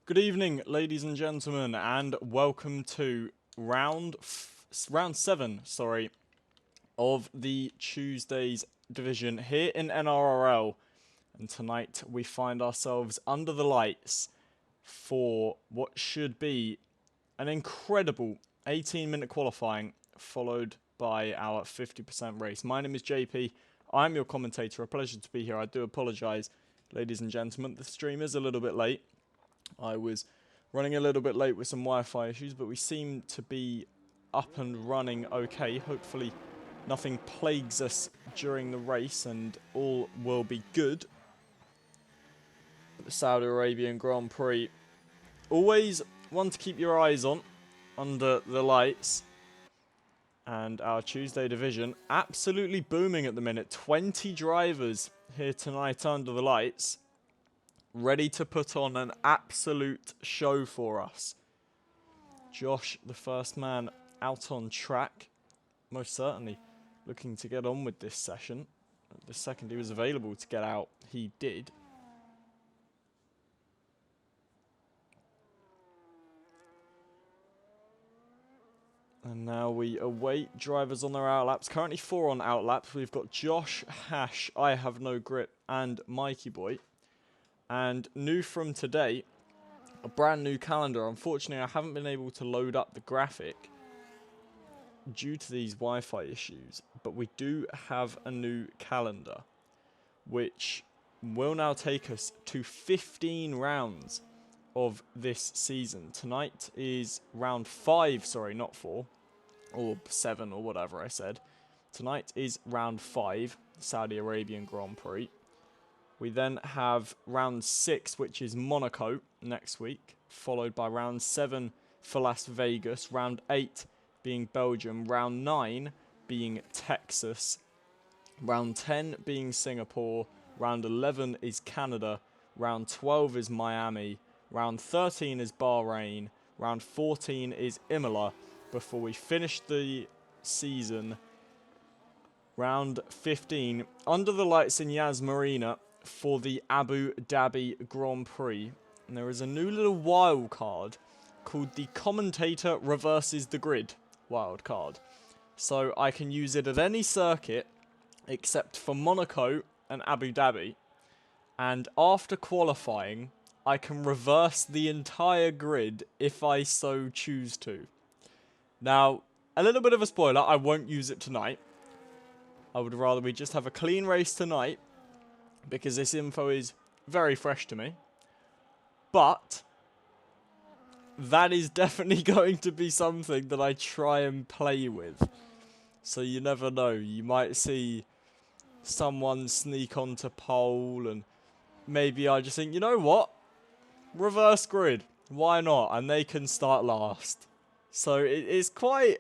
Good evening, ladies and gentlemen, and welcome to round 7, of the Tuesday's division here in NRRL. And tonight we find ourselves under the lights for what should be an incredible 18-minute qualifying, followed by our 50% race. My name is JP. I'm your commentator. A pleasure to be here. I do apologise, ladies and gentlemen. The stream is a little bit late. I was running a little bit late with some Wi-Fi issues, but we seem to be up and running okay. Hopefully nothing plagues us during the race and all will be good. The Saudi Arabian Grand Prix. Always one to keep your eyes on under the lights. And our Tuesday division absolutely booming at the minute. 20 drivers here tonight under the lights, ready to put on an absolute show for us. Josh, the first man out on track, most certainly looking to get on with this session. The second he was available to get out, he did. And now we await drivers on their outlaps. Currently 4 on outlaps. We've got Josh, Hash, I Have No Grip, and Mikey Boy. And new from today, a brand new calendar. Unfortunately, I haven't been able to load up the graphic due to these Wi-Fi issues. But we do have a new calendar, which will now take us to 15 rounds of this season. Tonight is round 5, sorry, not 4, or 7, or whatever I said. Tonight is round 5, Saudi Arabian Grand Prix. We then have round 6, which is Monaco next week, followed by round 7 for Las Vegas, round 8 being Belgium, round 9 being Texas, round 10 being Singapore, round 11 is Canada, round 12 is Miami, round 13 is Bahrain, round 14 is Imola, before we finish the season, round 15, under the lights in Yas Marina, for the Abu Dhabi Grand Prix. And there is a new little wild card called the Commentator Reverses the Grid wild card. So I can use it at any circuit except for Monaco and Abu Dhabi. And after qualifying, I can reverse the entire grid if I so choose to. Now, a little bit of a spoiler, I won't use it tonight. I would rather we just have a clean race tonight, because this info is very fresh to me. But that is definitely going to be something that I try and play with. So you never know. You might see someone sneak onto pole and maybe I just think, you know what? Reverse grid. Why not? And they can start last. So it is quite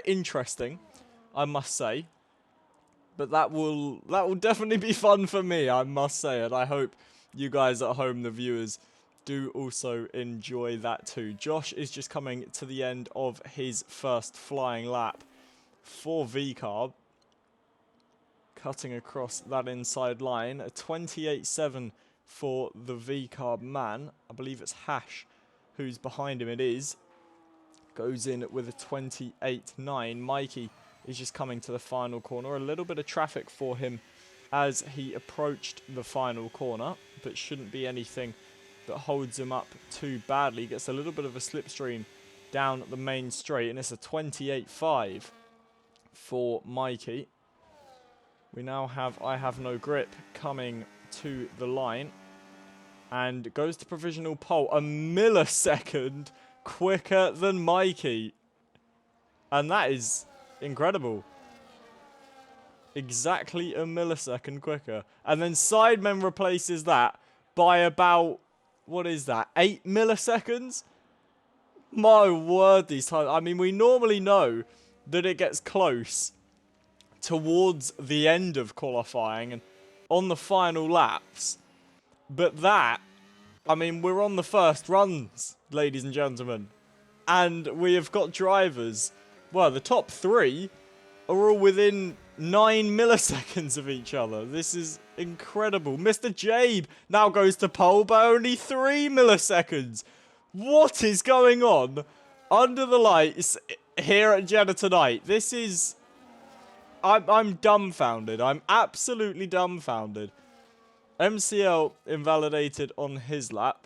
interesting, I must say. But that will definitely be fun for me, I must say, and I hope you guys at home, the viewers, do also enjoy that too. Josh is just coming to the end of his first flying lap for VCarb, cutting across that inside line. A 28.7 for the VCarb man. I believe it's Hash who's behind him. It is. Goes in with a 28.9. Mikey is just coming to the final corner. A little bit of traffic for him as he approached the final corner, but shouldn't be anything that holds him up too badly. He gets a little bit of a slipstream down the main straight, and it's a 28.5 for Mikey. We now have I Have No Grip coming to the line and goes to provisional pole. A millisecond quicker than Mikey. And that is incredible. Exactly a millisecond quicker. And then Sidemen replaces that by about, what is that, 8 milliseconds? My word, these times. I mean, we normally know that it gets close towards the end of qualifying and on the final laps. But that, I mean, we're on the first runs, ladies and gentlemen. And we have got drivers. Well, the top 3 are all within 9 milliseconds of each other. This is Incredible. Mr. Jabe now goes to pole by only 3 milliseconds. What is going on under the lights here at Jeddah tonight? This is... I'm dumbfounded. I'm absolutely dumbfounded. MCL invalidated on his lap.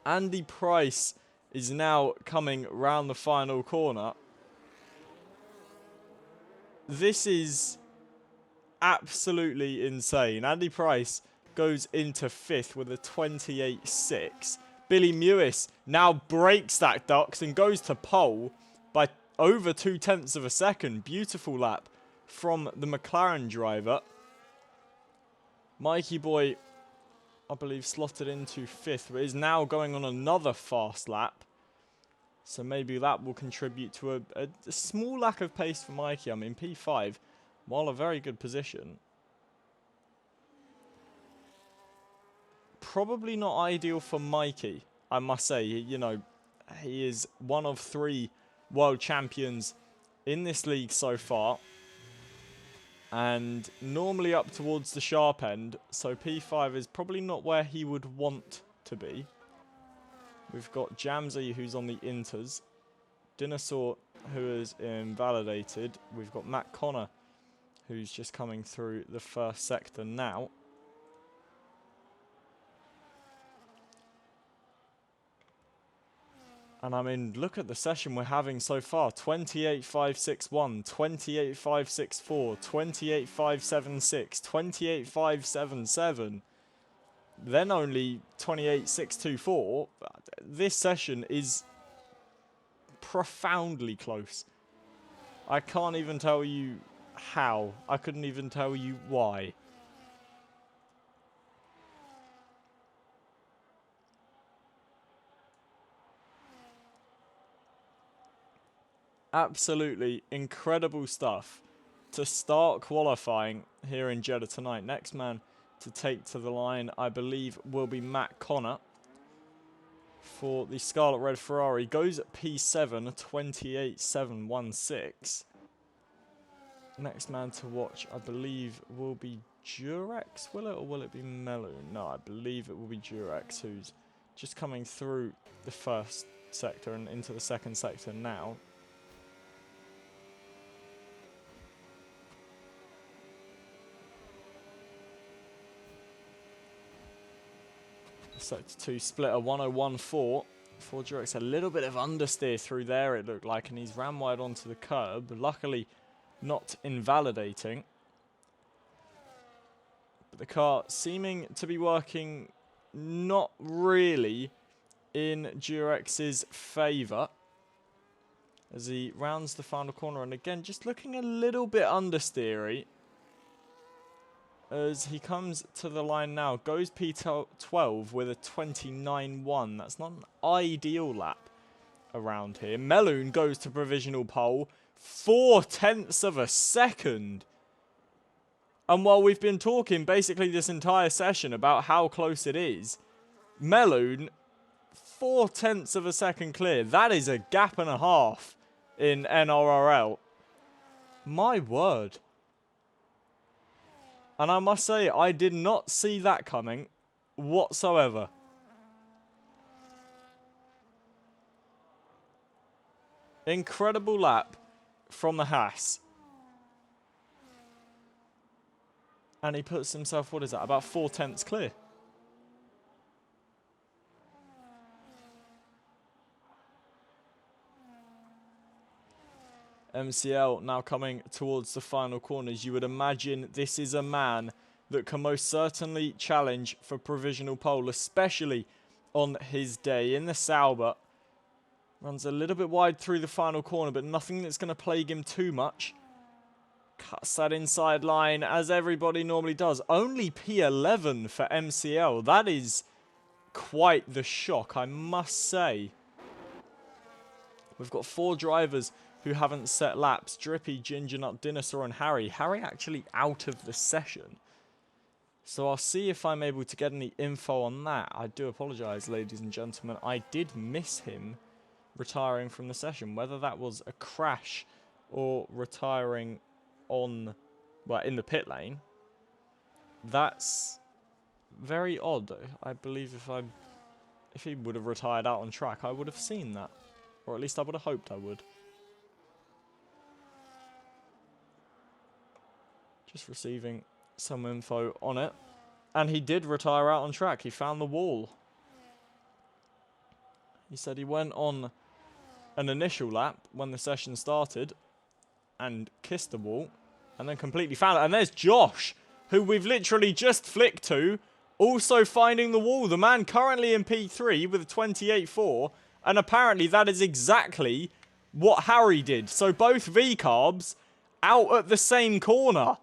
Andy Price is now coming round the final corner. This is absolutely insane. Andy Price goes into 5th with a 28.6. Billy Mewis now breaks that ducks and goes to pole by over 0.2 of a second. Beautiful lap from the McLaren driver. Mikey Boy, I believe, slotted into 5th, but is now going on another fast lap. So maybe that will contribute to a small lack of pace for Mikey. I mean, P5, while a very good position, probably not ideal for Mikey, I must say. You know, he is one of 3 world champions in this league so far. And normally up towards the sharp end. So P5 is probably not where he would want to be. We've got Jamsey, who's on the inters. Dinosaur, who is invalidated. We've got Matt Connor, who's just coming through the first sector now. And I mean, look at the session we're having so far. 28.561, 28.564, 28.576, 28.577. Then only 28.624. This session is profoundly close. I can't even tell you how. I couldn't even tell you why. Absolutely incredible stuff to start qualifying here in Jeddah tonight. Next man to take to the line, I believe, will be Matt Connor for the Scarlet Red Ferrari. Goes at P7, 28.716. Next man to watch, I believe, will be Durex, will it? Or will it be Meloon? No, I believe it will be Durex, who's just coming through the first sector and into the second sector now. Sector 2 splitter 1014 for Durex. A little bit of understeer through there, it looked like, and he's ran wide onto the curb. Luckily, not invalidating. But the car seeming to be working not really in Durex's favour as he rounds the final corner. And again, just looking a little bit understeery as he comes to the line now. Goes P12 with a 29.1. That's not an ideal lap around here. Meloon goes to provisional pole. 0.4 of a second. And while we've been talking basically this entire session about how close it is, Meloon, 0.4 of a second clear. That is a gap and a half in NRRL. My word. And I must say, I did not see that coming whatsoever. Incredible lap from the Haas. And he puts himself, what is that, about 0.4 clear. MCL now coming towards the final corners. You would imagine this is a man that can most certainly challenge for provisional pole, especially on his day. In the Sauber, runs a little bit wide through the final corner, but nothing that's going to plague him too much. Cuts that inside line, as everybody normally does. Only P11 for MCL. That is quite the shock, I must say. We've got 4 drivers who haven't set laps. Drippy, Ginger Nut, Dinosaur and Harry. Harry actually out of the session. So I'll see if I'm able to get any info on that. I do apologise, ladies and gentlemen. I did miss him retiring from the session. Whether that was a crash or retiring on, well, in the pit lane. That's very odd. I believe if he would have retired out on track, I would have seen that. Or at least I would have hoped I would. Just receiving some info on it. And he did retire out on track. He found the wall. He said he went on an initial lap when the session started and kissed the wall and then completely found it. And there's Josh, who we've literally just flicked to, also finding the wall. The man currently in P3 with a 28.4, and apparently that is exactly what Harry did. So both V-carbs out at the same corner.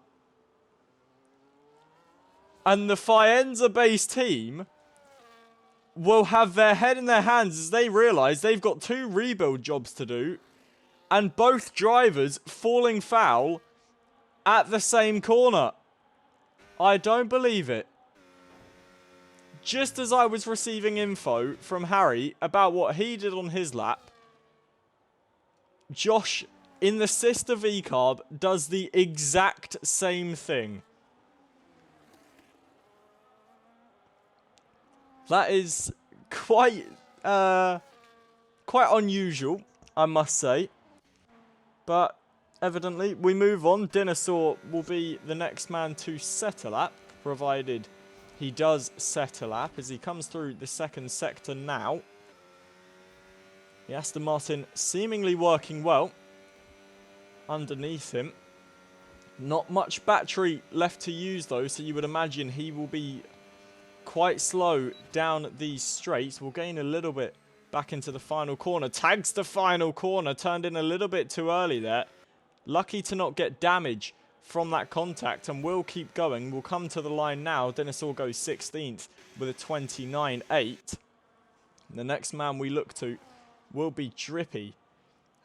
And the Faenza-based team will have their head in their hands as they realise they've got 2 rebuild jobs to do, and both drivers falling foul at the same corner. I don't believe it. Just as I was receiving info from Harry about what he did on his lap, Josh in the sister V-carb does the exact same thing. That is quite unusual, I must say. But evidently, we move on. Dinosaur will be the next man to set a lap, provided he does set a lap as he comes through the second sector now. The Aston Martin seemingly working well underneath him. Not much battery left to use though, so you would imagine he will be quite slow down these straights. We'll gain a little bit back into the final corner. Tags the final corner. Turned in a little bit too early there. Lucky to not get damage from that contact, and will keep going. We'll come to the line now. Dinosaur goes 16th with a 29.8. The next man we look to will be Drippy,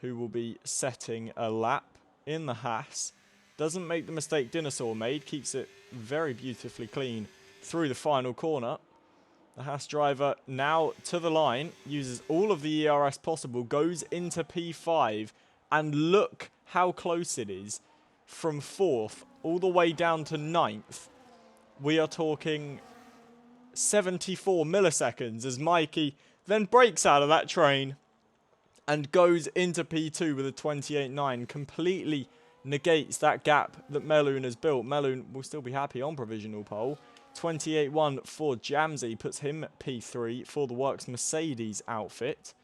who will be setting a lap in the Haas. Doesn't make the mistake Dinosaur made. Keeps it very beautifully clean through the final corner. The Haas driver now to the line, uses all of the ERS possible, goes into P5, and look how close it is from 4th all the way down to 9th. We are talking 74 milliseconds as Mikey then breaks out of that train and goes into P2 with a 28.9, completely negates that gap that Meloon has built. Meloon will still be happy on provisional pole. 28.1 for Jamsey puts him P3 for the Works Mercedes outfit.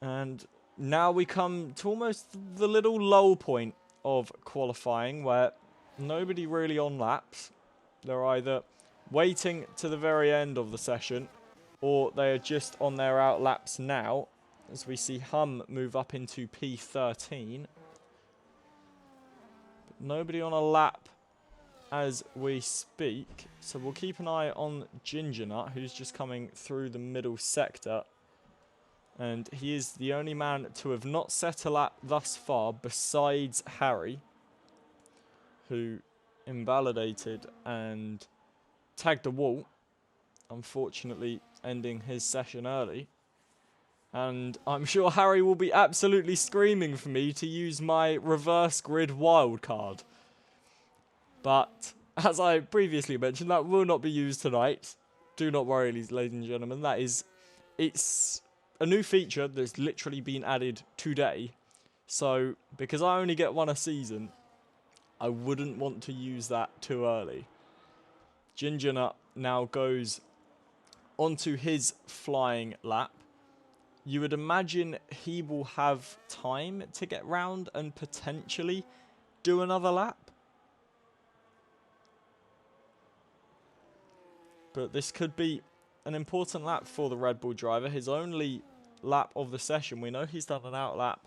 And now we come to almost the little lull point of qualifying where nobody really on laps. They're either waiting to the very end of the session or they are just on their out laps now, as we see Hum move up into P13. Nobody on a lap as we speak. So we'll keep an eye on Ginger Nut, who's just coming through the middle sector. And he is the only man to have not set a lap thus far besides Harry, who invalidated and tagged a wall, unfortunately ending his session early. And I'm sure Harry will be absolutely screaming for me to use my reverse grid wildcard. But, as I previously mentioned, that will not be used tonight. Do not worry, ladies and gentlemen. It's a new feature that's literally been added today. So, because I only get one a season, I wouldn't want to use that too early. Ginger Nut now goes onto his flying lap. You would imagine he will have time to get round and potentially do another lap. But this could be an important lap for the Red Bull driver. His only lap of the session. We know he's done an out lap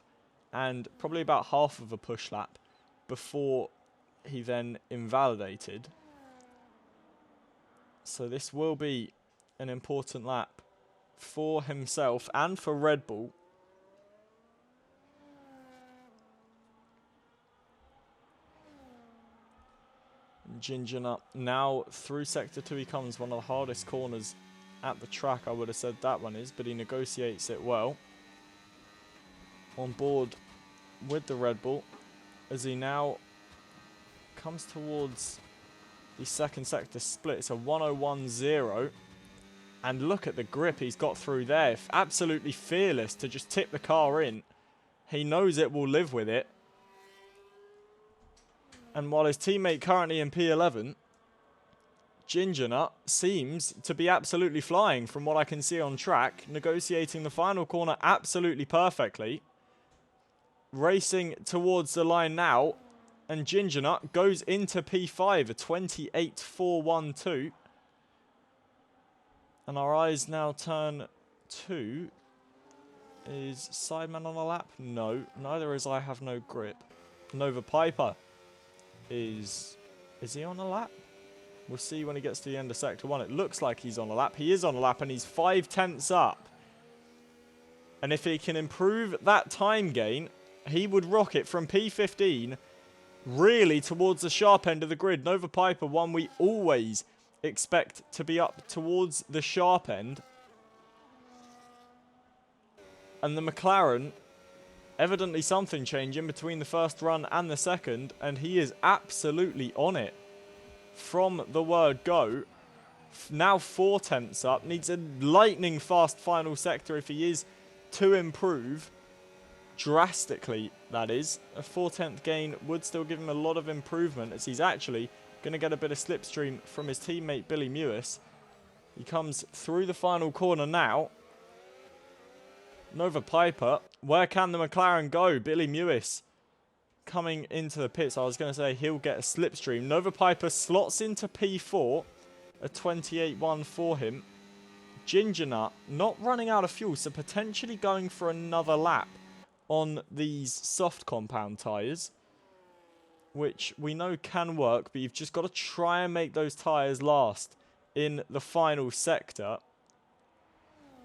and probably about half of a push lap before he then invalidated. So this will be an important lap for himself and for Red Bull. Ginger Nut now through sector 2 he comes, one of the hardest corners at the track, I would have said that one is, but he negotiates it well. On board with the Red Bull as he now Comes towards the second sector split. It's a 101.0. And look at the grip he's got through there. Absolutely fearless to just tip the car in. He knows it will live with it. And while his teammate currently in P11, Ginger Nut seems to be absolutely flying from what I can see on track. Negotiating the final corner absolutely perfectly. Racing towards the line now. And Ginger Nut goes into P5, a 28.412. And our eyes now turn to... Is Sideman on a lap? No. Neither is I Have No Grip. Nova Piper is... Is he on a lap? We'll see when he gets to the end of Sector 1. It looks like he's on a lap. He is on a lap and he's 5/10 up. And if he can improve that time gain, he would rocket from P15 really towards the sharp end of the grid. Nova Piper, one we always expect to be up towards the sharp end. And the McLaren, evidently something changing between the first run and the second, and he is absolutely on it from the word go. Now 4/10 up, needs a lightning fast final sector if he is to improve drastically, that is. A 4/10 gain would still give him a lot of improvement, as he's actually going to get a bit of slipstream from his teammate Billy Mewis. He comes through the final corner now. Nova Piper, where can the McLaren go? Billy Mewis coming into the pits. I was going to say he'll get a slipstream. Nova Piper slots into P4, a 28.1 for him. Ginger Nut not running out of fuel, so potentially going for another lap on these soft compound tyres, which we know can work, but you've just got to try and make those tyres last in the final sector.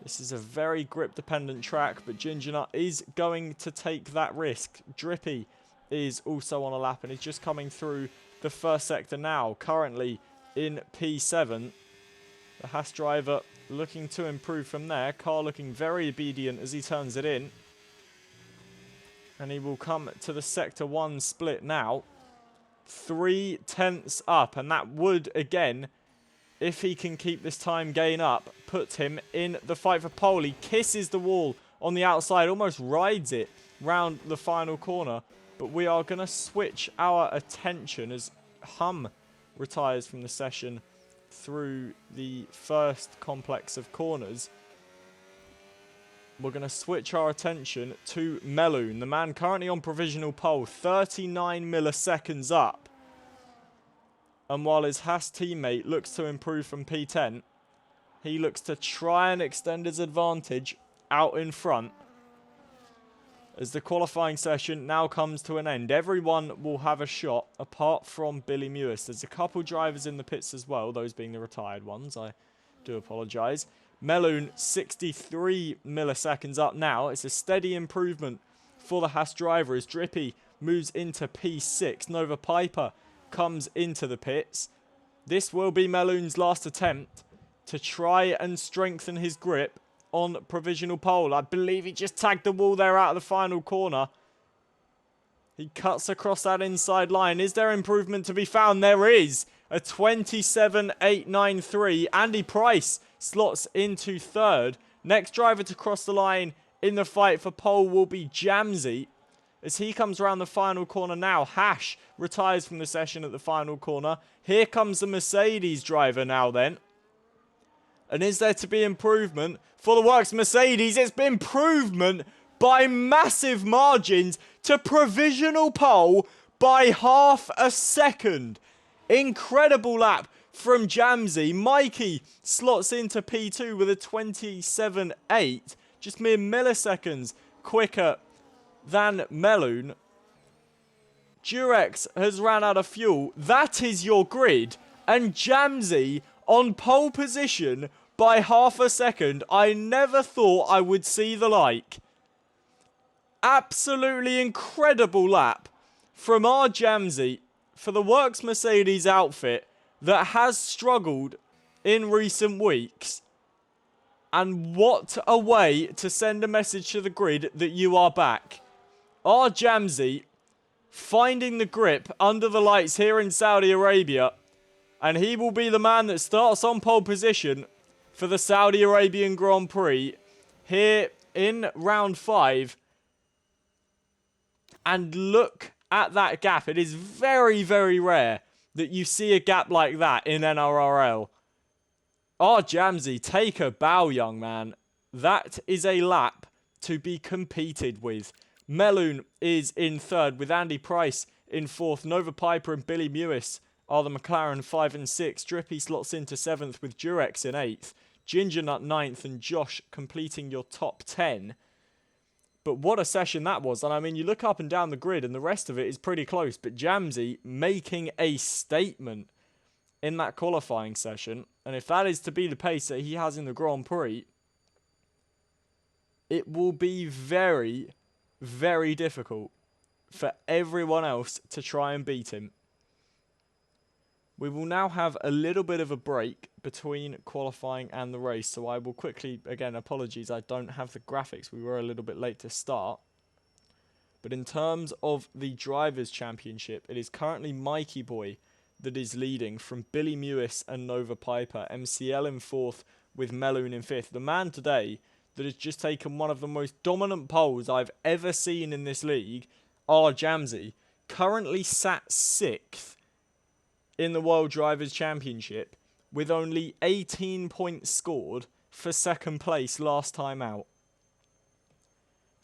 This is a very grip-dependent track, but Ginger Nut is going to take that risk. Drippy is also on a lap, and he's just coming through the first sector now, currently in P7. The Haas driver looking to improve from there. Car looking very obedient as he turns it in. And he will come to the Sector 1 split now. 3/10 up, and that would, again, if he can keep this time gain up, put him in the fight for pole. He kisses the wall on the outside, almost rides it round the final corner. But we are going to switch our attention as Hum retires from the session through the first complex of corners. We're going to switch our attention to Meloon, the man currently on provisional pole, 39 milliseconds up. And while his Haas teammate looks to improve from P10, he looks to try and extend his advantage out in front. As the qualifying session now comes to an end, everyone will have a shot apart from Billy Mewis. There's a couple drivers in the pits as well, those being the retired ones. I do apologise. Meloon, 63 milliseconds up now. It's a steady improvement for the Haas driver as Drippy moves into P6. Nova Piper comes into the pits. This will be Meloon's last attempt to try and strengthen his grip on provisional pole. I believe he just tagged the wall there out of the final corner. He cuts across that inside line. Is there improvement to be found? There is. A 27.893. Andy Price slots into third. Next driver to cross the line in the fight for pole will be Jamsey. As he comes around the final corner now, Hash retires from the session at the final corner. Here comes the Mercedes driver now then. And is there to be improvement for the works Mercedes? It's been improvement by massive margins to provisional pole by half a second. Incredible lap from Jamsey. Mikey slots into P2 with a 27.8. Just mere milliseconds quicker than Meloon. Durex has ran out of fuel. That is your grid. And Jamsey on pole position by half a second. I never thought I would see the like. Absolutely incredible lap from our Jamsey for the Works Mercedes outfit that has struggled in recent weeks. And what a way to send a message to the grid that you are back. Our Jamsey finding the grip under the lights here in Saudi Arabia. And he will be the man that starts on pole position for the Saudi Arabian Grand Prix here in round 5. And look at that gap. It is very, very rare that you see a gap like that in NRRL. Jamzi, take a bow, young man. That is a lap to be competed with. Meloon is in 3rd with Andy Price in 4th. Nova Piper and Billy Mewis are the McLaren 5 and 6. Drippy slots into 7th with Durex in 8th. Ginger Nut 9th and Josh completing your top 10. But what a session that was. And I mean, you look up and down the grid and the rest of it is pretty close. But Jamzi making a statement in that qualifying session. And if that is to be the pace that he has in the Grand Prix, it will be very, very difficult for everyone else to try and beat him. We will now have a little bit of a break between qualifying and the race. So I will quickly, again, apologies, I don't have the graphics. We were a little bit late to start. But in terms of the Drivers' Championship, it is currently Mikey Boy that is leading from Billy Mewis and Nova Piper. MCL in 4th with Meloon in 5th. The man today that has just taken one of the most dominant poles I've ever seen in this league, Jamzi, currently sat 6th in the World Drivers' Championship with only 18 points scored for 2nd place last time out.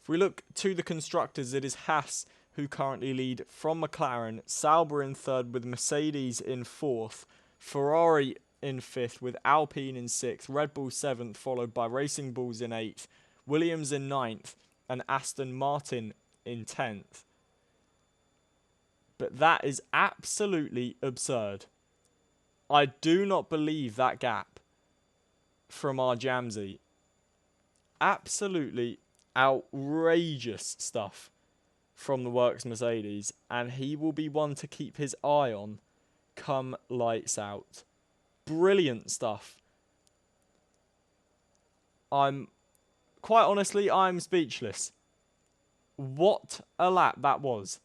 If we look to the constructors, it is Haas who currently lead from McLaren, Sauber in 3rd with Mercedes in 4th, Ferrari in 5th with Alpine in 6th, Red Bull 7th followed by Racing Bulls in 8th, Williams in 9th and Aston Martin in 10th. But that is absolutely absurd. I do not believe that gap from Jamzi. Absolutely outrageous stuff from the Works Mercedes. And he will be one to keep his eye on come lights out. Brilliant stuff. Quite honestly, I'm speechless. What a lap that was.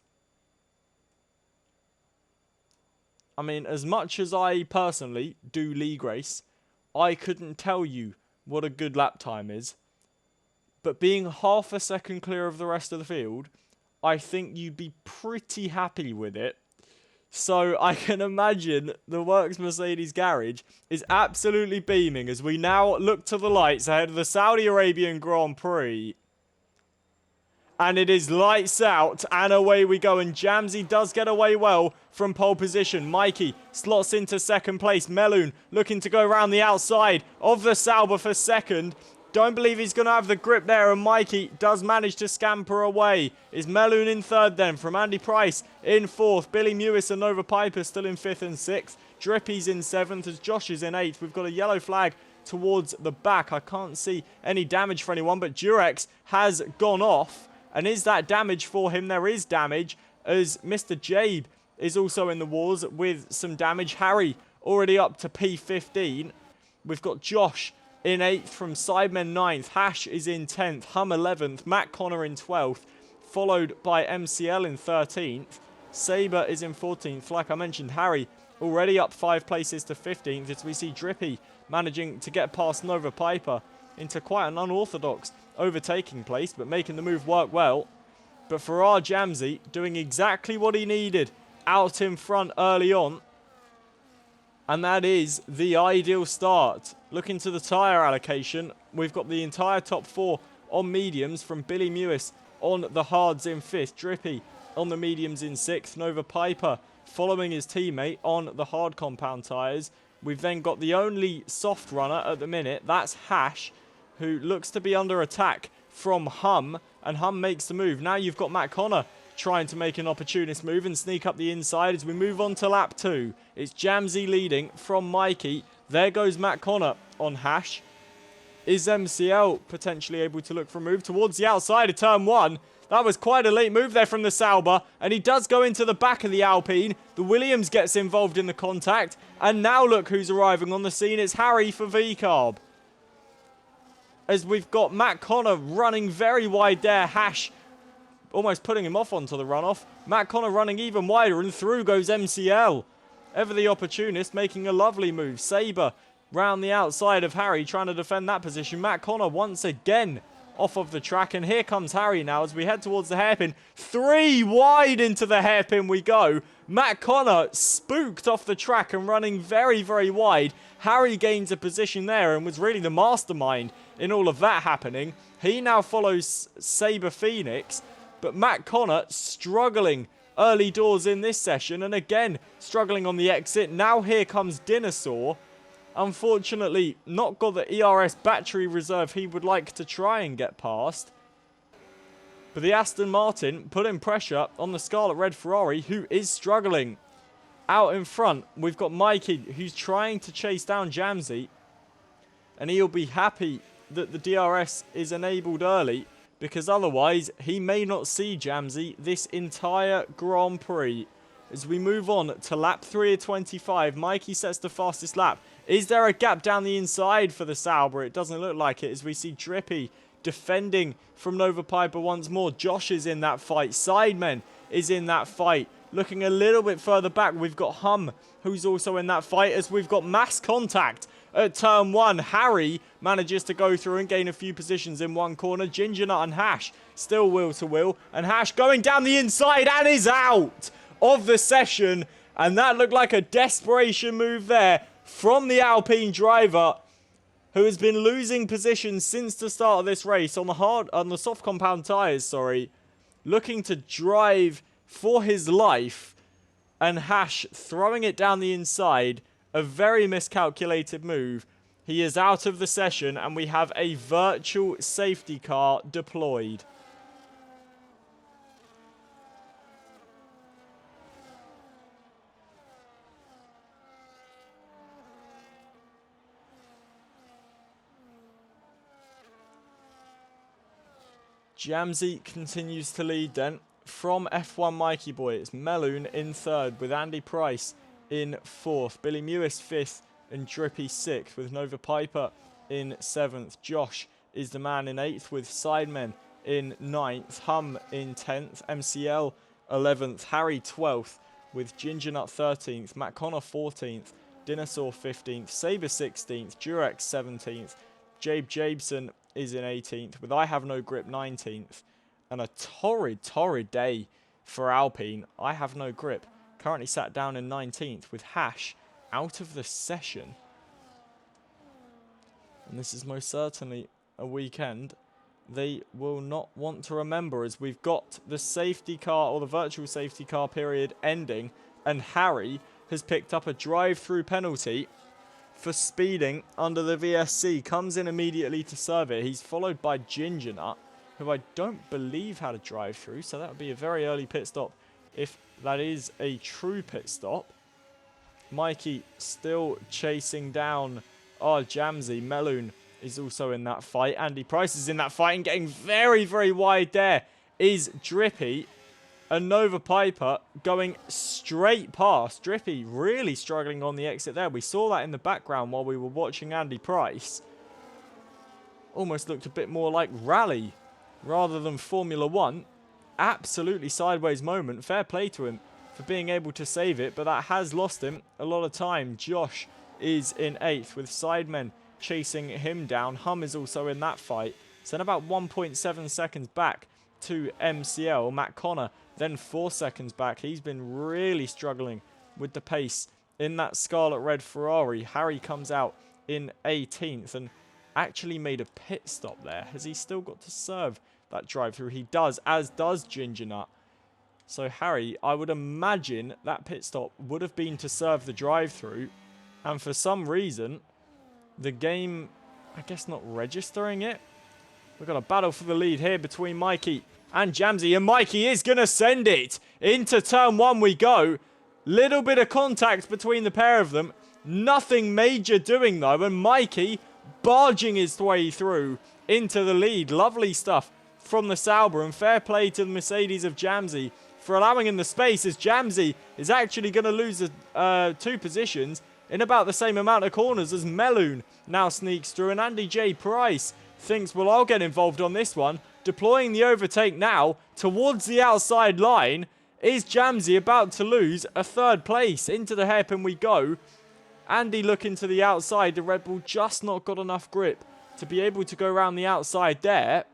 I mean, as much as I personally do league race, I couldn't tell you what a good lap time is. But being half a second clear of the rest of the field, I think you'd be pretty happy with it. So I can imagine the Works Mercedes garage is absolutely beaming as we now look to the lights ahead of the Saudi Arabian Grand Prix. And it is lights out and away we go. And Jamzi does get away well from pole position. Mikey slots into 2nd place. Meloon looking to go around the outside of the Sauber for 2nd. Don't believe he's going to have the grip there. And Mikey does manage to scamper away. Is Meloon in 3rd then from Andy Price in 4th. Billy Mewis and Nova Piper still in 5th and 6th. Drippy's in 7th as Josh is in 8th. We've got a yellow flag towards the back. I can't see any damage for anyone, but Durex has gone off. And is that damage for him? There is damage as Mr. Jabe is also in the wars with some damage. Harry already up to P15. We've got Josh in 8th from Sidemen 9th. Hash is in 10th. Hum 11th. Matt Connor in 12th. Followed by MCL in 13th. Sabre is in 14th. Like I mentioned, Harry already up 5 places to 15th as we see Drippy managing to get past Nova Piper into quite an unorthodox overtaking place, but making the move work well. But for Jamzi doing exactly what he needed out in front early on. And that is the ideal start. Looking to the tyre allocation, we've got the entire top 4 on mediums from Billy Mewis on the hards in 5th. Drippy on the mediums in 6th. Nova Piper following his teammate on the hard compound tyres. We've then got the only soft runner at the minute. That's Hash, who looks to be under attack from Hum, and Hum makes the move. Now you've got Matt Connor trying to make an opportunist move and sneak up the inside as we move on to lap 2. It's Jamzi leading from Mikey. There goes Matt Connor on Hash. Is MCL potentially able to look for a move towards the outside of turn 1? That was quite a late move there from the Sauber, and he does go into the back of the Alpine. The Williams gets involved in the contact, and now look who's arriving on the scene. It's Harry for V-Carb. As we've got Matt Connor running very wide there. Hash almost putting him off onto the runoff. Matt Connor running even wider, and through goes MCL. Ever the opportunist, making a lovely move. Sabre round the outside of Harry, trying to defend that position. Matt Connor once again off of the track, and here comes Harry now as we head towards the hairpin. 3 wide into the hairpin we go. Matt Connor spooked off the track and running very, very wide. Harry gains a position there and was really the mastermind in all of that happening. He now follows Sabre Phoenix, but Matt Connor struggling early doors in this session, and again struggling on the exit. Now here comes Dinosaur. Unfortunately, not got the ERS battery reserve he would like to try and get past. But the Aston Martin putting pressure on the Scarlet Red Ferrari, who is struggling. Out in front, we've got Mikey, who's trying to chase down Jamsey. And he'll be happy that the DRS is enabled early, because otherwise he may not see Jamsey this entire Grand Prix. As we move on to lap 3 of 25, Mikey sets the fastest lap. Is there a gap down the inside for the Sauber? It doesn't look like it, as we see Drippy defending from Nova Piper once more. Josh is in that fight. Sidemen is in that fight. Looking a little bit further back, we've got Hum, who's also in that fight, as we've got mass contact at turn 1. Harry manages to go through and gain a few positions in one corner. Ginger Nut and Hash still wheel to wheel, and Hash going down the inside and is out of the session. And that looked like a desperation move there from the Alpine driver, who has been losing position since the start of this race on the soft compound tyres, sorry, looking to drive for his life, and Hash throwing it down the inside. A very miscalculated move. He is out of the session, and we have a virtual safety car deployed. Jamsey continues to lead then. From F1 Mikey Boy, it's Meloon in 3rd with Andy Price in 4th. Billy Mewis 5th and Drippy 6th with Nova Piper in 7th. Josh is the man in 8th with Sidemen in 9th. Hum in 10th. MCL 11th. Harry 12th with Ginger Nut 13th. Matt Connor 14th. Dinosaur 15th. Sabre 16th. Durex 17th. Jabeson is in 18th with I Have No Grip 19th. And a torrid day for Alpine. I Have No Grip currently sat down in 19th with Hash out of the session. And this is most certainly a weekend they will not want to remember, as we've got the safety car, or the virtual safety car period, ending, and Harry has picked up a drive-through penalty for speeding under the VSC. Comes in immediately to serve it. He's followed by Ginger Nut, who I don't believe had a drive-through, so that would be a very early pit stop if that is a true pit stop. Mikey still chasing down Jamsey. Meloon is also in that fight. Andy Price is in that fight and getting very, very wide there is Drippy. And Nova Piper going straight past. Drippy really struggling on the exit there. We saw that in the background while we were watching Andy Price. Almost looked a bit more like rally rather than Formula 1. Absolutely sideways moment. Fair play to him for being able to save it, but that has lost him a lot of time. Josh is in 8th with Sidemen chasing him down. Hum is also in that fight. So then about 1.7 seconds back to MCL. Matt Connor then 4 seconds back. He's been really struggling with the pace in that Scarlet Red Ferrari. Harry comes out in 18th and actually made a pit stop there. Has he still got to serve that drive-through? He does, as does Ginger Nut. So Harry, I would imagine that pit stop would have been to serve the drive-through, and for some reason the game, I guess, not registering it. We've got a battle for the lead here between Mikey and Jamsey, and Mikey is going to send it into turn 1 we go. Little bit of contact between the pair of them. Nothing major doing though, and Mikey barging his way through into the lead. Lovely stuff from the Sauber, and fair play to the Mercedes of Jamsey for allowing him the space, as Jamsey is actually going to lose 2 positions in about the same amount of corners as Meloon now sneaks through, and Andy J. Price thinks, well, I'll get involved on this one. Deploying the overtake now towards the outside line. Is Jamsey about to lose a third place? Into the hairpin we go. Andy looking to the outside. The Red Bull just not got enough grip to be able to go around the outside there.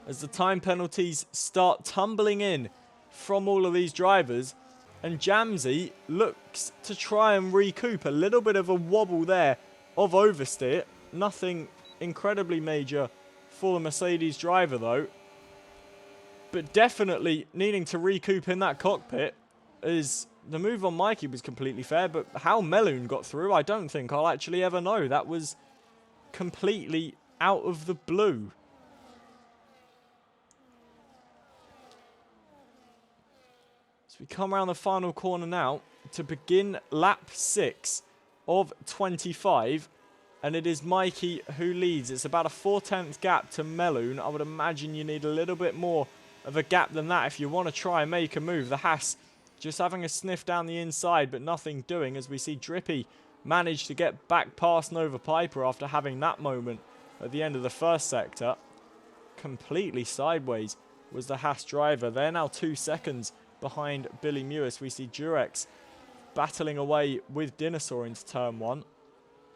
As the time penalties start tumbling in from all of these drivers. And Jamsey looks to try and recoup. A little bit of a wobble there of oversteer. Nothing incredibly major for the Mercedes driver though. But definitely needing to recoup in that cockpit. Is the move on Mikey was completely fair. But how Meloon got through, I don't think I'll actually ever know. That was completely out of the blue. We come around the final corner now to begin lap 6 of 25. And it is Mikey who leads. It's about a 4/10 gap to Meloon. I would imagine you need a little bit more of a gap than that if you want to try and make a move. The Haas just having a sniff down the inside, but nothing doing, as we see Drippy manage to get back past Nova Piper after having that moment at the end of the first sector. Completely sideways was the Haas driver. They're now 2 seconds behind Billy Mewis. We see Durex battling away with Dinosaur into turn 1.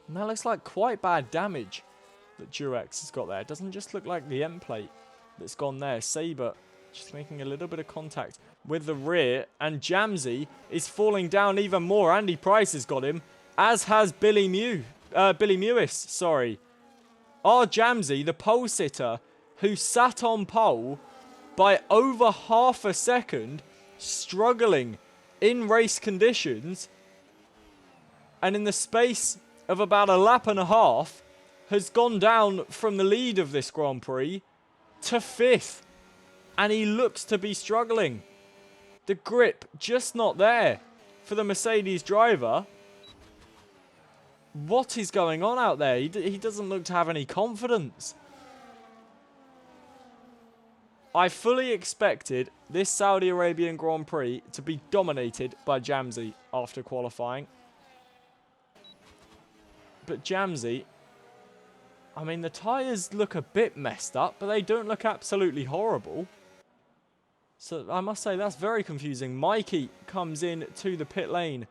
And that looks like quite bad damage that Durex has got there. It doesn't just look like the end plate that's gone there. Sabre just making a little bit of contact with the rear. And Jamsey is falling down even more. Andy Price has got him, as has Billy Mewis, sorry. Our Jamsey, the pole sitter, who sat on pole by over half a second, struggling in race conditions, and in the space of about a lap and a half has gone down from the lead of this Grand Prix to 5th, and he looks to be struggling. The grip just not there for the Mercedes driver. What is going on out there? He doesn't look to have any confidence. I fully expected this Saudi Arabian Grand Prix to be dominated by Jamsey after qualifying. But Jamsey, I mean, the tyres look a bit messed up, but they don't look absolutely horrible. So I must say that's very confusing. Mikey comes in to the pit lane.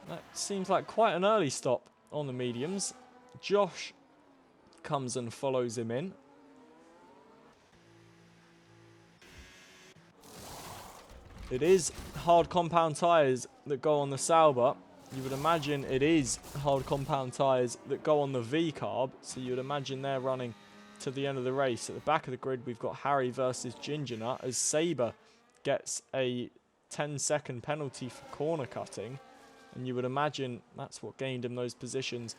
That seems like quite an early stop on the mediums. Josh comes and follows him in. It is hard compound tyres that go on the Sauber. You would imagine it is hard compound tyres that go on the V-carb. So you would imagine they're running to the end of the race. At the back of the grid, we've got Harry versus Ginger Nut as Sabre gets a 10-second penalty for corner cutting. And you would imagine that's what gained him those positions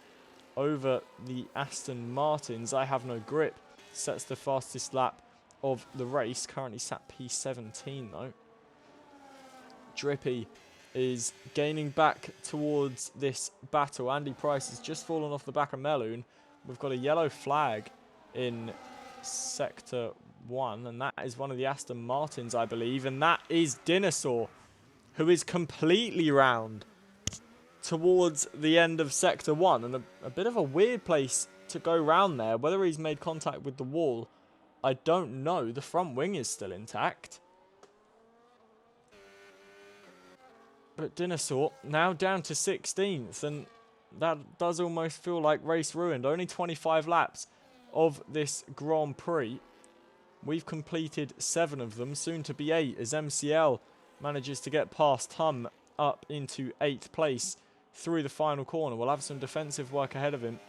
over the Aston Martins. I Have No Grip sets the fastest lap of the race. Currently sat P17 though. Drippy is gaining back towards this battle. Andy Price has just fallen off the back of Meloon. We've got a yellow flag in Sector 1, and that is one of the Aston Martins, I believe. And that is Dinosaur, who is completely round towards the end of Sector 1. And a bit of a weird place to go round there. Whether he's made contact with the wall, I don't know. The front wing is still intact. But Dinosaur now down to 16th, and that does almost feel like race ruined. Only 25 laps of this Grand Prix. We've completed 7 of them, soon to be 8, as MCL manages to get past Hum up into 8th place through the final corner. We'll have some defensive work ahead of him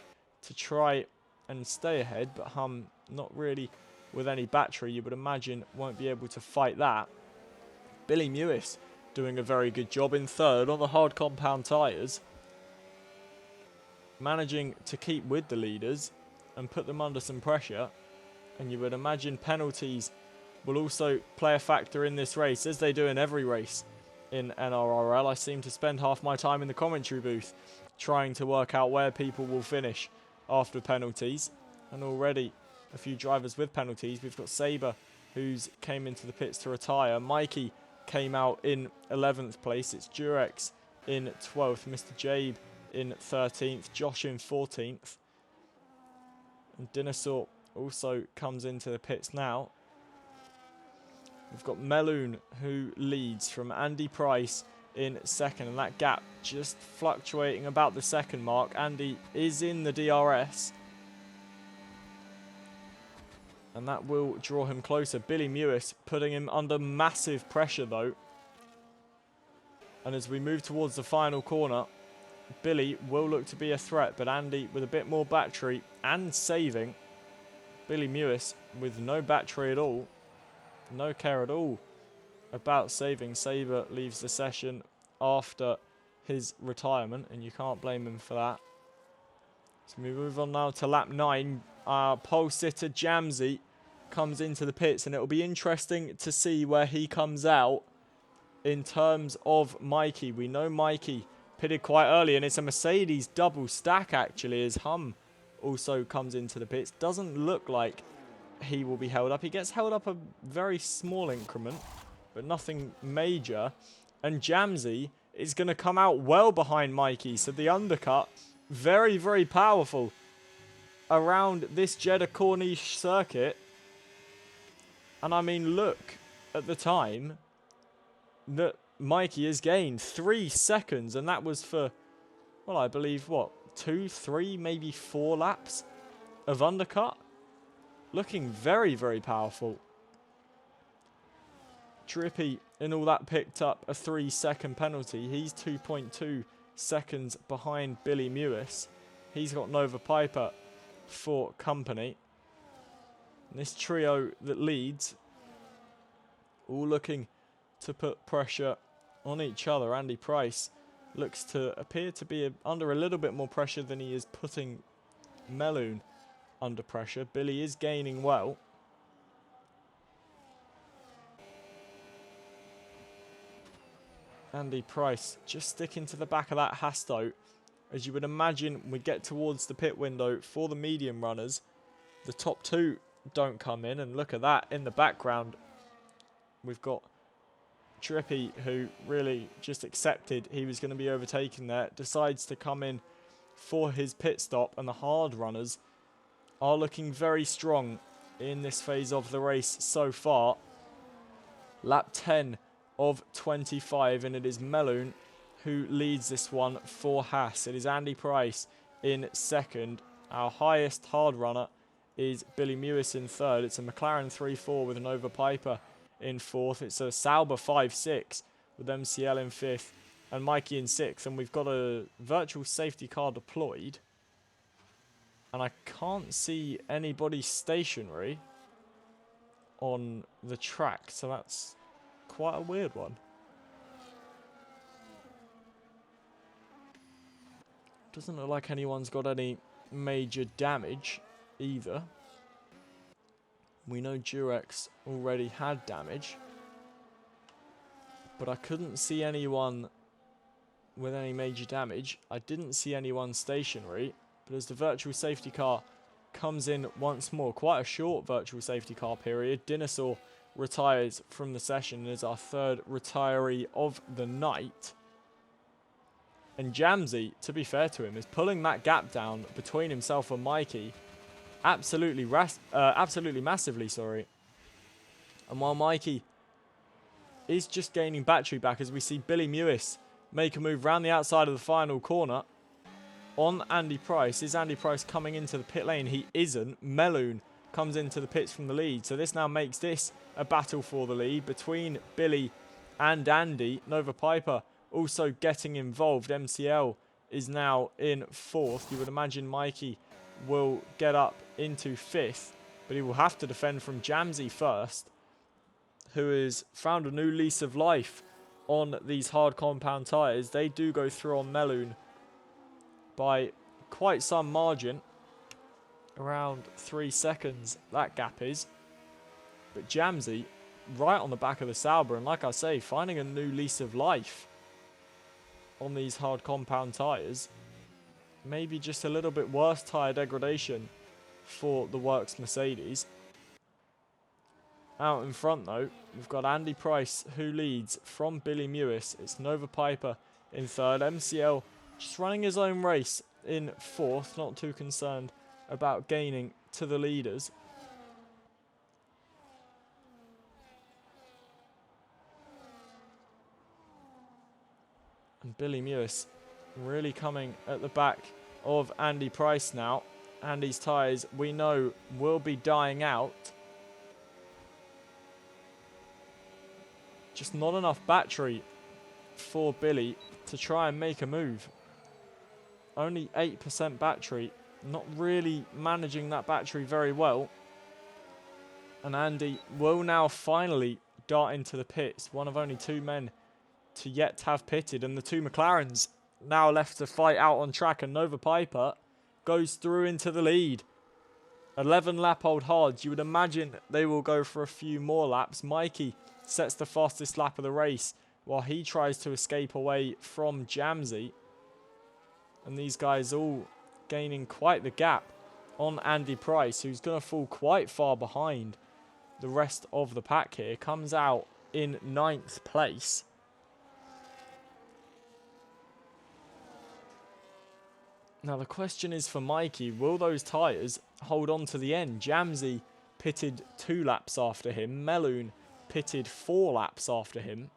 to try and stay ahead, but Hum not really with any battery, you would imagine, won't be able to fight that. Billy Mewis doing a very good job in 3rd on the hard compound tyres, managing to keep with the leaders and put them under some pressure. And you would imagine penalties will also play a factor in this race, as they do in every race in NRRL. I seem to spend half my time in the commentary booth trying to work out where people will finish after penalties, and already a few drivers with penalties. We've got Sabre, who's came into the pits to retire. Mikey came out in 11th place. It's Durex in 12th. Mr. Jabe in 13th. Josh in 14th. And Dinosaur also comes into the pits now. We've got Meloon, who leads from Andy Price in second, and that gap just fluctuating about the second mark. Andy is in the DRS, and that will draw him closer. Billy Mewis putting him under massive pressure though. And as we move towards the final corner, Billy will look to be a threat, but Andy with a bit more battery and saving. Billy Mewis with no battery at all, no care at all about saving. Sabre leaves the session after his retirement, and you can't blame him for that. So we move on now to lap 9. Pole sitter Jamsey comes into the pits, and it'll be interesting to see where he comes out in terms of Mikey. We know Mikey pitted quite early, and it's a Mercedes double stack actually, as Hum also comes into the pits. Doesn't look like he will be held up. He gets held up a very small increment, but nothing major. And Jamsey is going to come out well behind Mikey. So the undercut, very, very powerful around this Jeddah Corniche circuit. And I mean, look at the time that Mikey has gained 3 seconds. And that was for, well, I believe, what, 2, 3, maybe 4 laps of undercut. Looking very, very powerful. Drippy in all that picked up a 3-second penalty. He's 2.2 seconds behind Billy Mewis. He's got Nova Piper for company. And this trio that leads, all looking to put pressure on each other. Andy Price looks to appear to be under a little bit more pressure than he is putting Meloon under pressure. Billy is gaining well. Andy Price just sticking to the back of that Hasto. As you would imagine, we get towards the pit window for the medium runners. The top 2 don't come in, and look at that in the background. We've got Drippy, who really just accepted he was going to be overtaken there, decides to come in for his pit stop, and the hard runners are looking very strong in this phase of the race so far. Lap 10 of 25, and it is Meloon who leads this one for Haas. It is Andy Price in second. Our highest hard runner is Billy Mewis in third. It's a McLaren 3-4 with Nova Piper in fourth. It's a Sauber 5-6 with MCL in fifth and Mikey in sixth. And we've got a virtual safety car deployed. And I can't see anybody stationary on the track, so that's quite a weird one. Doesn't look like anyone's got any major damage either. We know Durex already had damage, but I couldn't see anyone with any major damage. I didn't see anyone stationary. But as the virtual safety car comes in once more, quite a short virtual safety car period, Dinosaur retires from the session and is our third retiree of the night. And Jamsey, to be fair to him, is pulling that gap down between himself and Mikey absolutely massively, sorry. And while Mikey is just gaining battery back, as we see Billy Mewis make a move round the outside of the final corner on Andy Price. Is Andy Price coming into the pit lane? He isn't. Meloon comes into the pits from the lead. So this now makes this a battle for the lead between Billy and Andy. Nova Piper also getting involved. MCL is now in fourth. You would imagine Mikey will get up into fifth, but he will have to defend from Jamsey first, who has found a new lease of life on these hard compound tyres. They do go through on Meloon by quite some margin, around 3 seconds that gap is. But Jamsey right on the back of the Sauber, and like I say, finding a new lease of life on these hard compound tyres. Maybe just a little bit worse tyre degradation for the Works Mercedes. Out in front though, we've got Andy Price who leads from Billy Mewis. It's Nova Piper in third. MCL just running his own race in fourth, not too concerned about gaining to the leaders. And Billy Mewis really coming at the back of Andy Price now. Andy's tyres, we know, will be dying out. Just not enough battery for Billy to try and make a move. Only 8% battery, not really managing that battery very well. And Andy will now finally dart into the pits, one of only 2 men to yet have pitted, and the 2 McLarens now left to fight out on track, and Nova Piper goes through into the lead. 11 lap old hards. You would imagine they will go for a few more laps. Mikey sets the fastest lap of the race while he tries to escape away from Jamsey. And these guys all gaining quite the gap on Andy Price, who's going to fall quite far behind the rest of the pack here. Comes out in 9th place. Now the question is for Mikey, will those tyres hold on to the end? Jamsey pitted 2 laps after him. Meloon pitted 4 laps after him.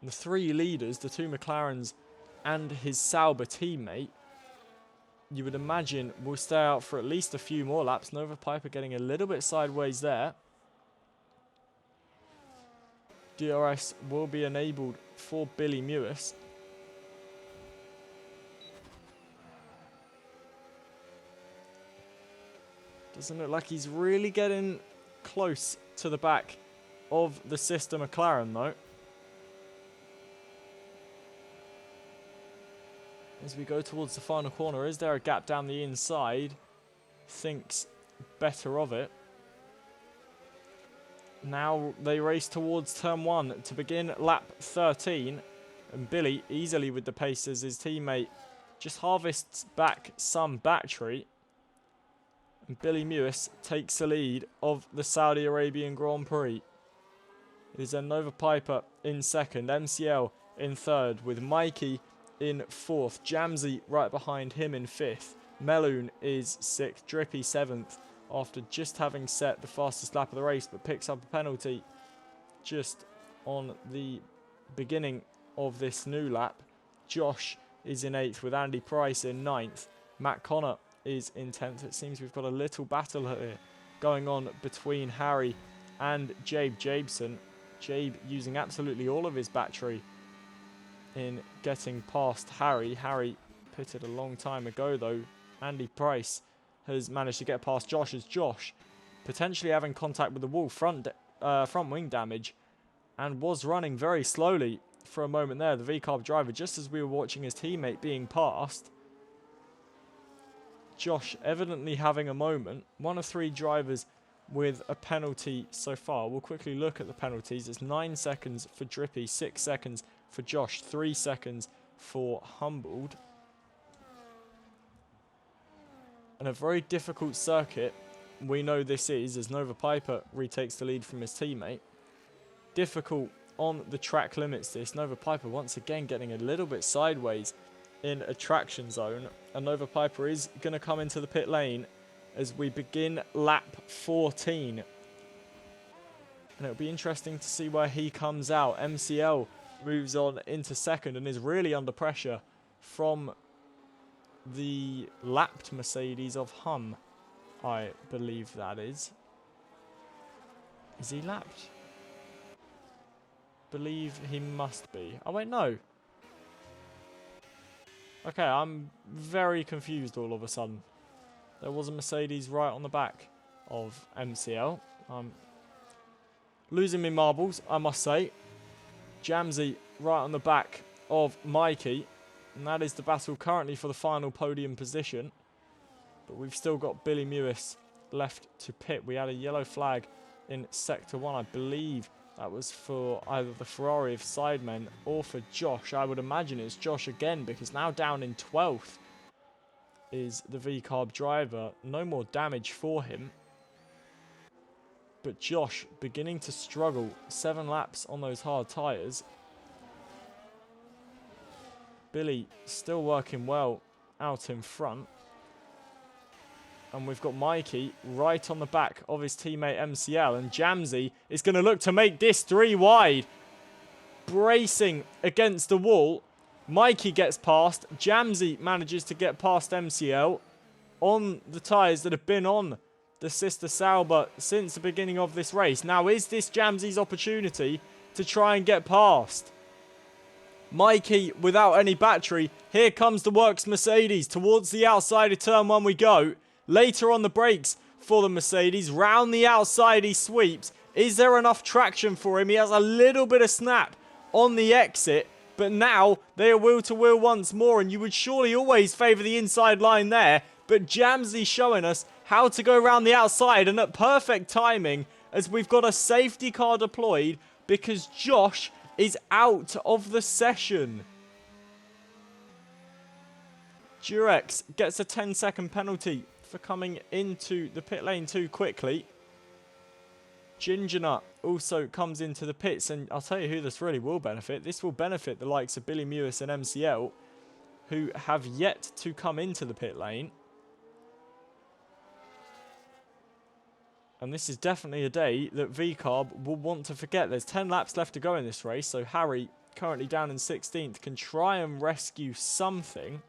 The 3 leaders, the 2 McLarens and his Sauber teammate, you would imagine will stay out for at least a few more laps. Nova Piper getting a little bit sideways there. DRS will be enabled for Billy Mewis. Doesn't look like he's really getting close to the back of the sister McLaren, though. As we go towards the final corner, is there a gap down the inside? Thinks better of it. Now they race towards turn 1 to begin lap 13. And Billy, easily with the pace as his teammate, just harvests back some battery. And Billy Mewis takes the lead of the Saudi Arabian Grand Prix. It is then Nova Piper in 2nd, MCL in 3rd, with Mikey in 4th, Jamsey right behind him in 5th. Meloon is 6th, Drippy 7th, after just having set the fastest lap of the race, but picks up a penalty just on the beginning of this new lap. Josh is in 8th, with Andy Price in 9th. Matt Connor is in 10th. It seems we've got a little battle here going on between Harry and Jabe Jabeson. Jabe using absolutely all of his battery in getting past Harry. Harry pitted a long time ago, though. Andy Price has managed to get past Josh, as Josh potentially having contact with the wall, front wing damage, and was running very slowly for a moment there, the V-Carb driver, just as we were watching his teammate being passed. Josh evidently having a moment. 1 of 3 drivers with a penalty so far. We'll quickly look at the penalties. It's 9 seconds for Drippy, 6 seconds for Josh, 3 seconds for Humbled. And a very difficult circuit we know this is, as Nova Piper retakes the lead from his teammate. Difficult on the track limits this. Nova Piper once again getting a little bit sideways in a traction zone, and Nova Piper is going to come into the pit lane as we begin lap 14. And it'll be interesting to see where he comes out. MCL moves on into 2nd and is really under pressure from the lapped Mercedes of Hum, I believe that is. Is he lapped? Believe he must be. Oh wait, no. Okay, I'm very confused all of a sudden. There was a Mercedes right on the back of MCL. I'm losing me marbles, I must say. Jamsey right on the back of Mikey. And that is the battle currently for the final podium position. But we've still got Billy Mewis left to pit. We had a yellow flag in Sector 1, I believe. That was for either the Ferrari of Sidemen or for Josh. I would imagine it's Josh again, because now down in 12th is the V-Carb driver. No more damage for him. But Josh beginning to struggle. 7 laps on those hard tyres. Billy still working well out in front. And we've got Mikey right on the back of his teammate MCL. And Jamsey is going to look to make this 3 wide. Bracing against the wall. Mikey gets past. Jamsey manages to get past MCL on the tyres that have been on the Sister Sauber since the beginning of this race. Now, is this Jamsey's opportunity to try and get past? Mikey without any battery. Here comes the Works Mercedes. Towards the outside of turn 1 we go. Later on the brakes for the Mercedes. Round the outside he sweeps. Is there enough traction for him? He has a little bit of snap on the exit. But now they are wheel to wheel once more. And you would surely always favour the inside line there. But Jamsey showing us how to go around the outside. And at perfect timing as we've got a safety car deployed. Because Josh is out of the session. Durex gets a 10-second penalty for coming into the pit lane too quickly. Gingernut also comes into the pits, and I'll tell you who this really will benefit. This will benefit the likes of Billy Mewis and MCL, who have yet to come into the pit lane. And this is definitely a day that VCarb will want to forget. There's 10 laps left to go in this race, so Harry, currently down in 16th, can try and rescue something.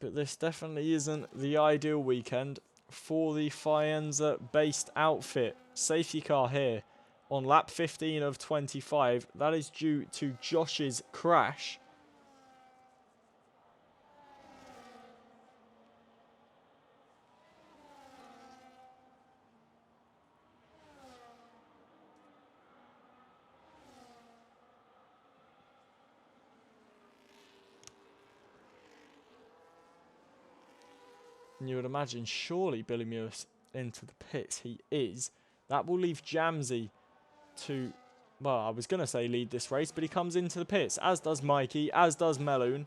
But this definitely isn't the ideal weekend for the Faenza-based outfit. Safety car here on lap 15 of 25. That is due to Josh's crash. And you would imagine surely Billy Mewis into the pits. He is. That will leave Jamsey to, well, I was going to say lead this race, but he comes into the pits, as does Mikey, as does Meloon.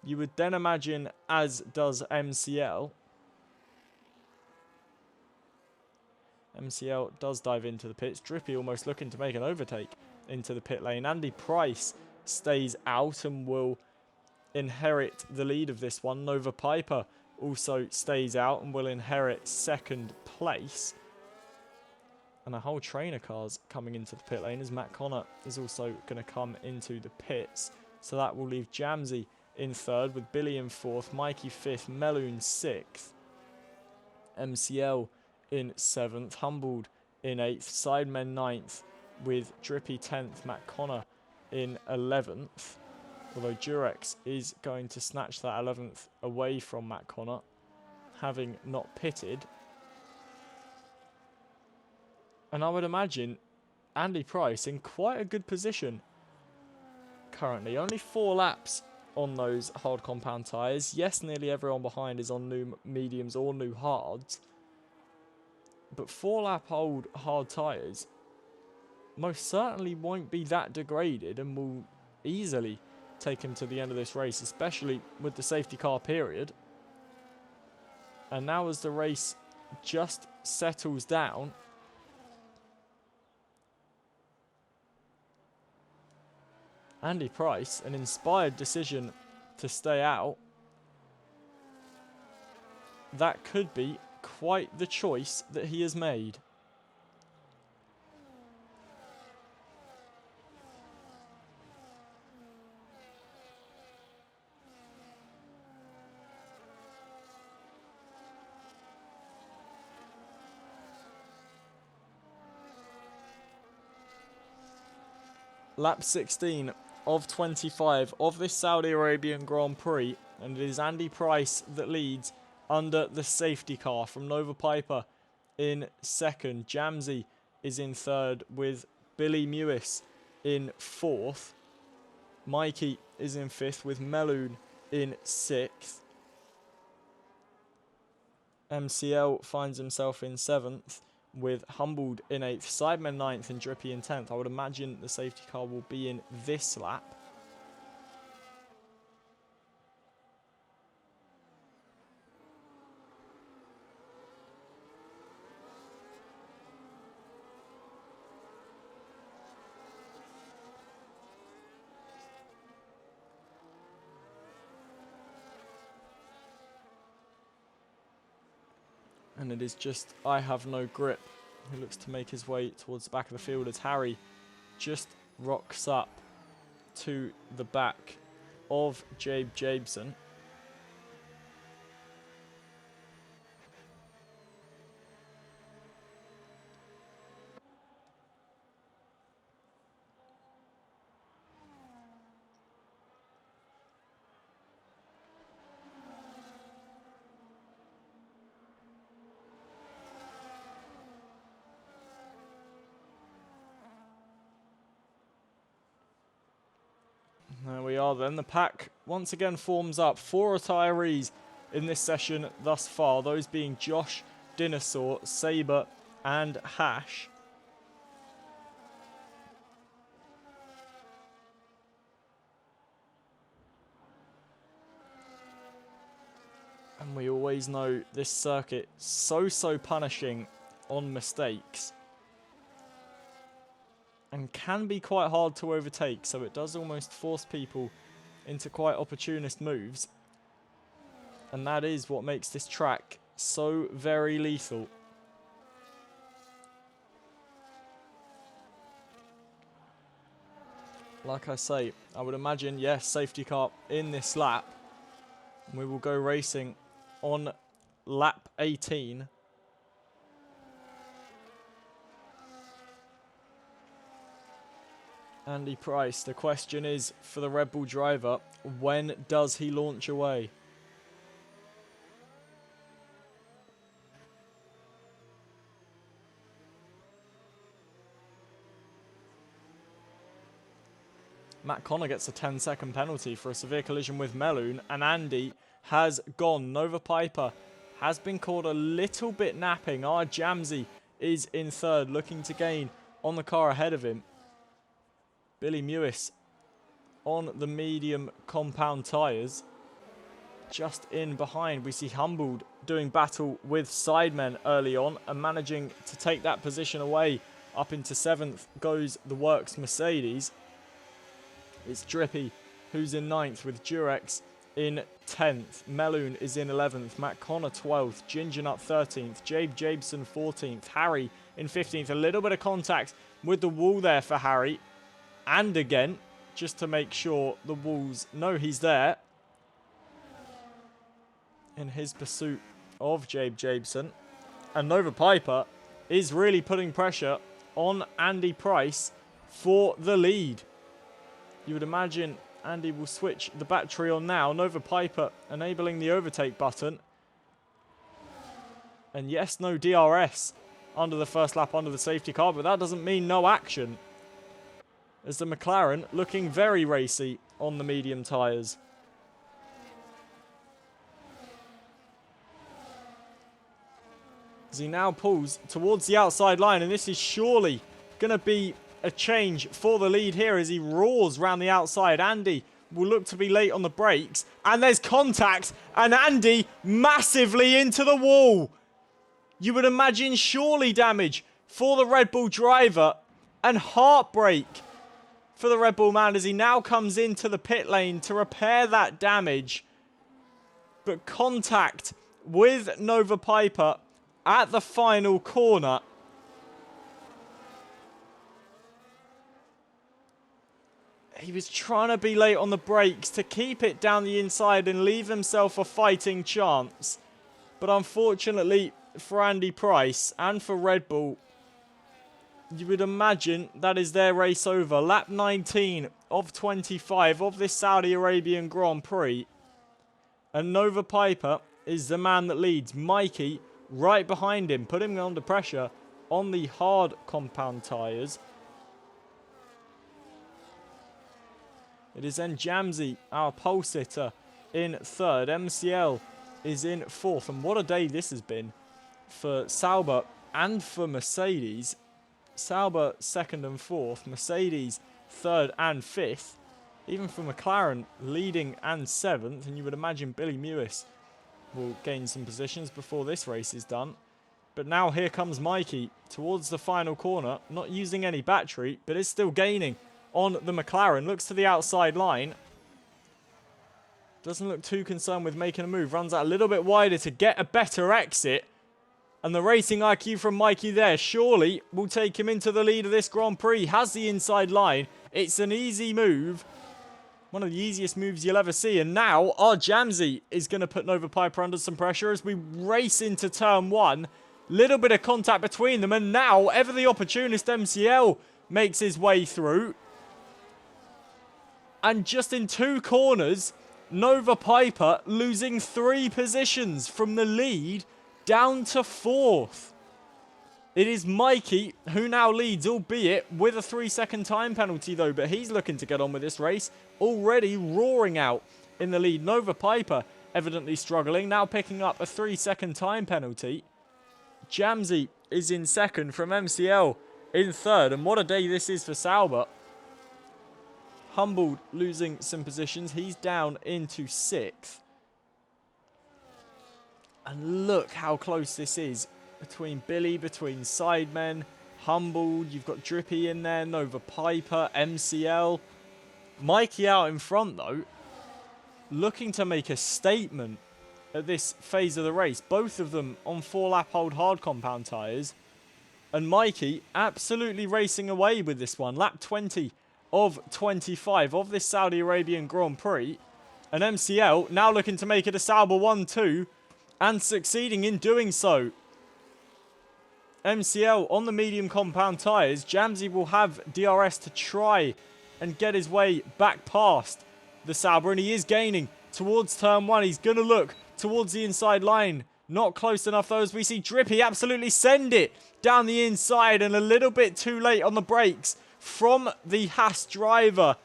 You would then imagine as does MCL. MCL does dive into the pits. Drippy almost looking to make an overtake into the pit lane. Andy Price stays out and will inherit the lead of this one. Nova Piper also stays out and will inherit second place. And a whole train of cars coming into the pit lane as Matt Connor is also going to come into the pits. So that will leave Jamsey in third with Billy in fourth, Mikey fifth, Meloon sixth, MCL in seventh, Humbled in eighth, Sidemen ninth with Drippy 10th, Matt Connor in 11th. Although Durex is going to snatch that 11th away from Matt Connor, having not pitted. And I would imagine Andy Price in quite a good position currently. Only 4 laps on those hard compound tyres. Yes, nearly everyone behind is on new mediums or new hards. But 4-lap old hard tyres most certainly won't be that degraded and will easily take him to the end of this race, especially with the safety car period. And now as the race just settles down, Andy Price, an inspired decision to stay out, that could be quite the choice that he has made. Lap 16 of 25 of this Saudi Arabian Grand Prix, and it is Andy Price that leads under the safety car from Nova Piper in second. Jamsey is in third with Billy Mewis in fourth. Mikey is in fifth with Meloon in sixth. MCL finds himself in seventh with Humbled in 8th, Sidemen 9th and Drippy in 10th. I would imagine the safety car will be in this lap. And it is just I Have No Grip who looks to make his way towards the back of the field as Harry just rocks up to the back of Jabeson. There we are then. The pack once again forms up. 4 retirees in this session thus far. Those being Josh, Dinosaur, Sabre and Hash. And we always know this circuit so punishing on mistakes. And can be quite hard to overtake, so it does almost force people into quite opportunist moves. And that is what makes this track so very lethal. Like I say, I would imagine, yes, safety car in this lap. And we will go racing on lap 18. Andy Price, the question is for the Red Bull driver, when does he launch away? Matt Connor gets a 10-second penalty for a severe collision with Meloon, and Andy has gone. Nova Piper has been caught a little bit napping. Our Jamsey is in third, looking to gain on the car ahead of him. Billy Mewis on the medium compound tyres. Just in behind, we see Humboldt doing battle with Sidemen early on and managing to take that position away. Up into 7th goes the Works Mercedes. It's Drippy who's in 9th with Durex in 10th. Meloon is in 11th. Matt Connor 12th. Ginger Nut 13th. Jabeson 14th. Harry in 15th. A little bit of contact with the wall there for Harry. And again, just to make sure the walls know he's there in his pursuit of Jabeson. And Nova Piper is really putting pressure on Andy Price for the lead. You would imagine Andy will switch the battery on now. Nova Piper enabling the overtake button. And yes, no DRS under the first lap under the safety car, but that doesn't mean no action, as the McLaren looking very racy on the medium tyres. As he now pulls towards the outside line, and this is surely going to be a change for the lead here as he roars round the outside. Andy will look to be late on the brakes, and there's contact, and Andy massively into the wall. You would imagine surely damage for the Red Bull driver, and heartbreak for the Red Bull man as he now comes into the pit lane to repair that damage. But contact with Nova Piper at the final corner. He was trying to be late on the brakes to keep it down the inside and leave himself a fighting chance. But unfortunately for Andy Price and for Red Bull, you would imagine that is their race over. Lap 19 of 25 of this Saudi Arabian Grand Prix. And Nova Piper is the man that leads. Mikey right behind him, putting him under pressure on the hard compound tyres. It is then Jamsey, our pole sitter, in third. MCL is in fourth. And what a day this has been for Sauber and for Mercedes. Sauber second and fourth. Mercedes third and fifth. Even for McLaren leading and seventh. And you would imagine Billy Mewis will gain some positions before this race is done. But now here comes Mikey towards the final corner. Not using any battery, but is still gaining on the McLaren. Looks to the outside line. Doesn't look too concerned with making a move. Runs out a little bit wider to get a better exit. And the racing IQ from Mikey there surely will take him into the lead of this Grand Prix. Has the inside line. It's an easy move. One of the easiest moves you'll ever see. And now our Jamsey is going to put Nova Piper under some pressure as we race into turn 1. Little bit of contact between them. And now ever the opportunist MCL makes his way through. And just in 2 corners, Nova Piper losing 3 positions from the lead down to 4th. It is Mikey who now leads, albeit with a 3-second time penalty though. But he's looking to get on with this race. Already roaring out in the lead. Nova Piper evidently struggling. Now picking up a 3-second time penalty. Jamsey is in 2nd from MCL in 3rd. And what a day this is for Sauber. Humbled losing some positions. He's down into 6th. And look how close this is between Billy, between Sidemen, Humbled. You've got Drippy in there, Nova Piper, MCL. Mikey out in front though, looking to make a statement at this phase of the race. Both of them on 4-lap old hard compound tyres. And Mikey absolutely racing away with this one. Lap 20 of 25 of this Saudi Arabian Grand Prix. And MCL now looking to make it a Sauber 1-2 and succeeding in doing so. MCL on the medium compound tyres. Jamsey will have DRS to try and get his way back past the Sauber. And he is gaining towards turn 1. He's going to look towards the inside line. Not close enough though, as we see Drippy absolutely send it down the inside. And a little bit too late on the brakes from the Haas driver.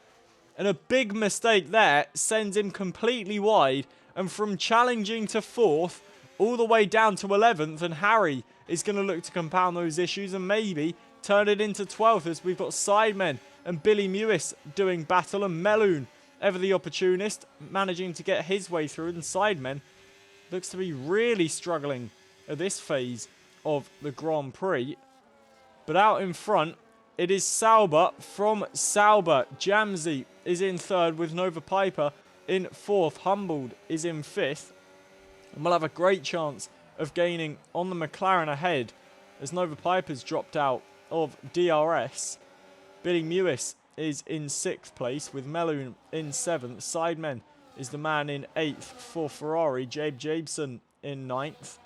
And a big mistake there sends him completely wide. And from challenging to 4th, all the way down to 11th. And Harry is going to look to compound those issues and maybe turn it into 12th, as we've got Sidemen and Billy Mewis doing battle. And Meloon, ever the opportunist, managing to get his way through. And Sidemen looks to be really struggling at this phase of the Grand Prix. But out in front, it is Sauber from Sauber. Jamsey is in 3rd with Nova Piper in 4th. Humbled is in 5th. And we'll have a great chance of gaining on the McLaren ahead as Nova Piper's dropped out of DRS. Billy Mewis is in 6th place with Meloon in 7th. Sidemen is the man in 8th for Ferrari. Jabeson in 9th.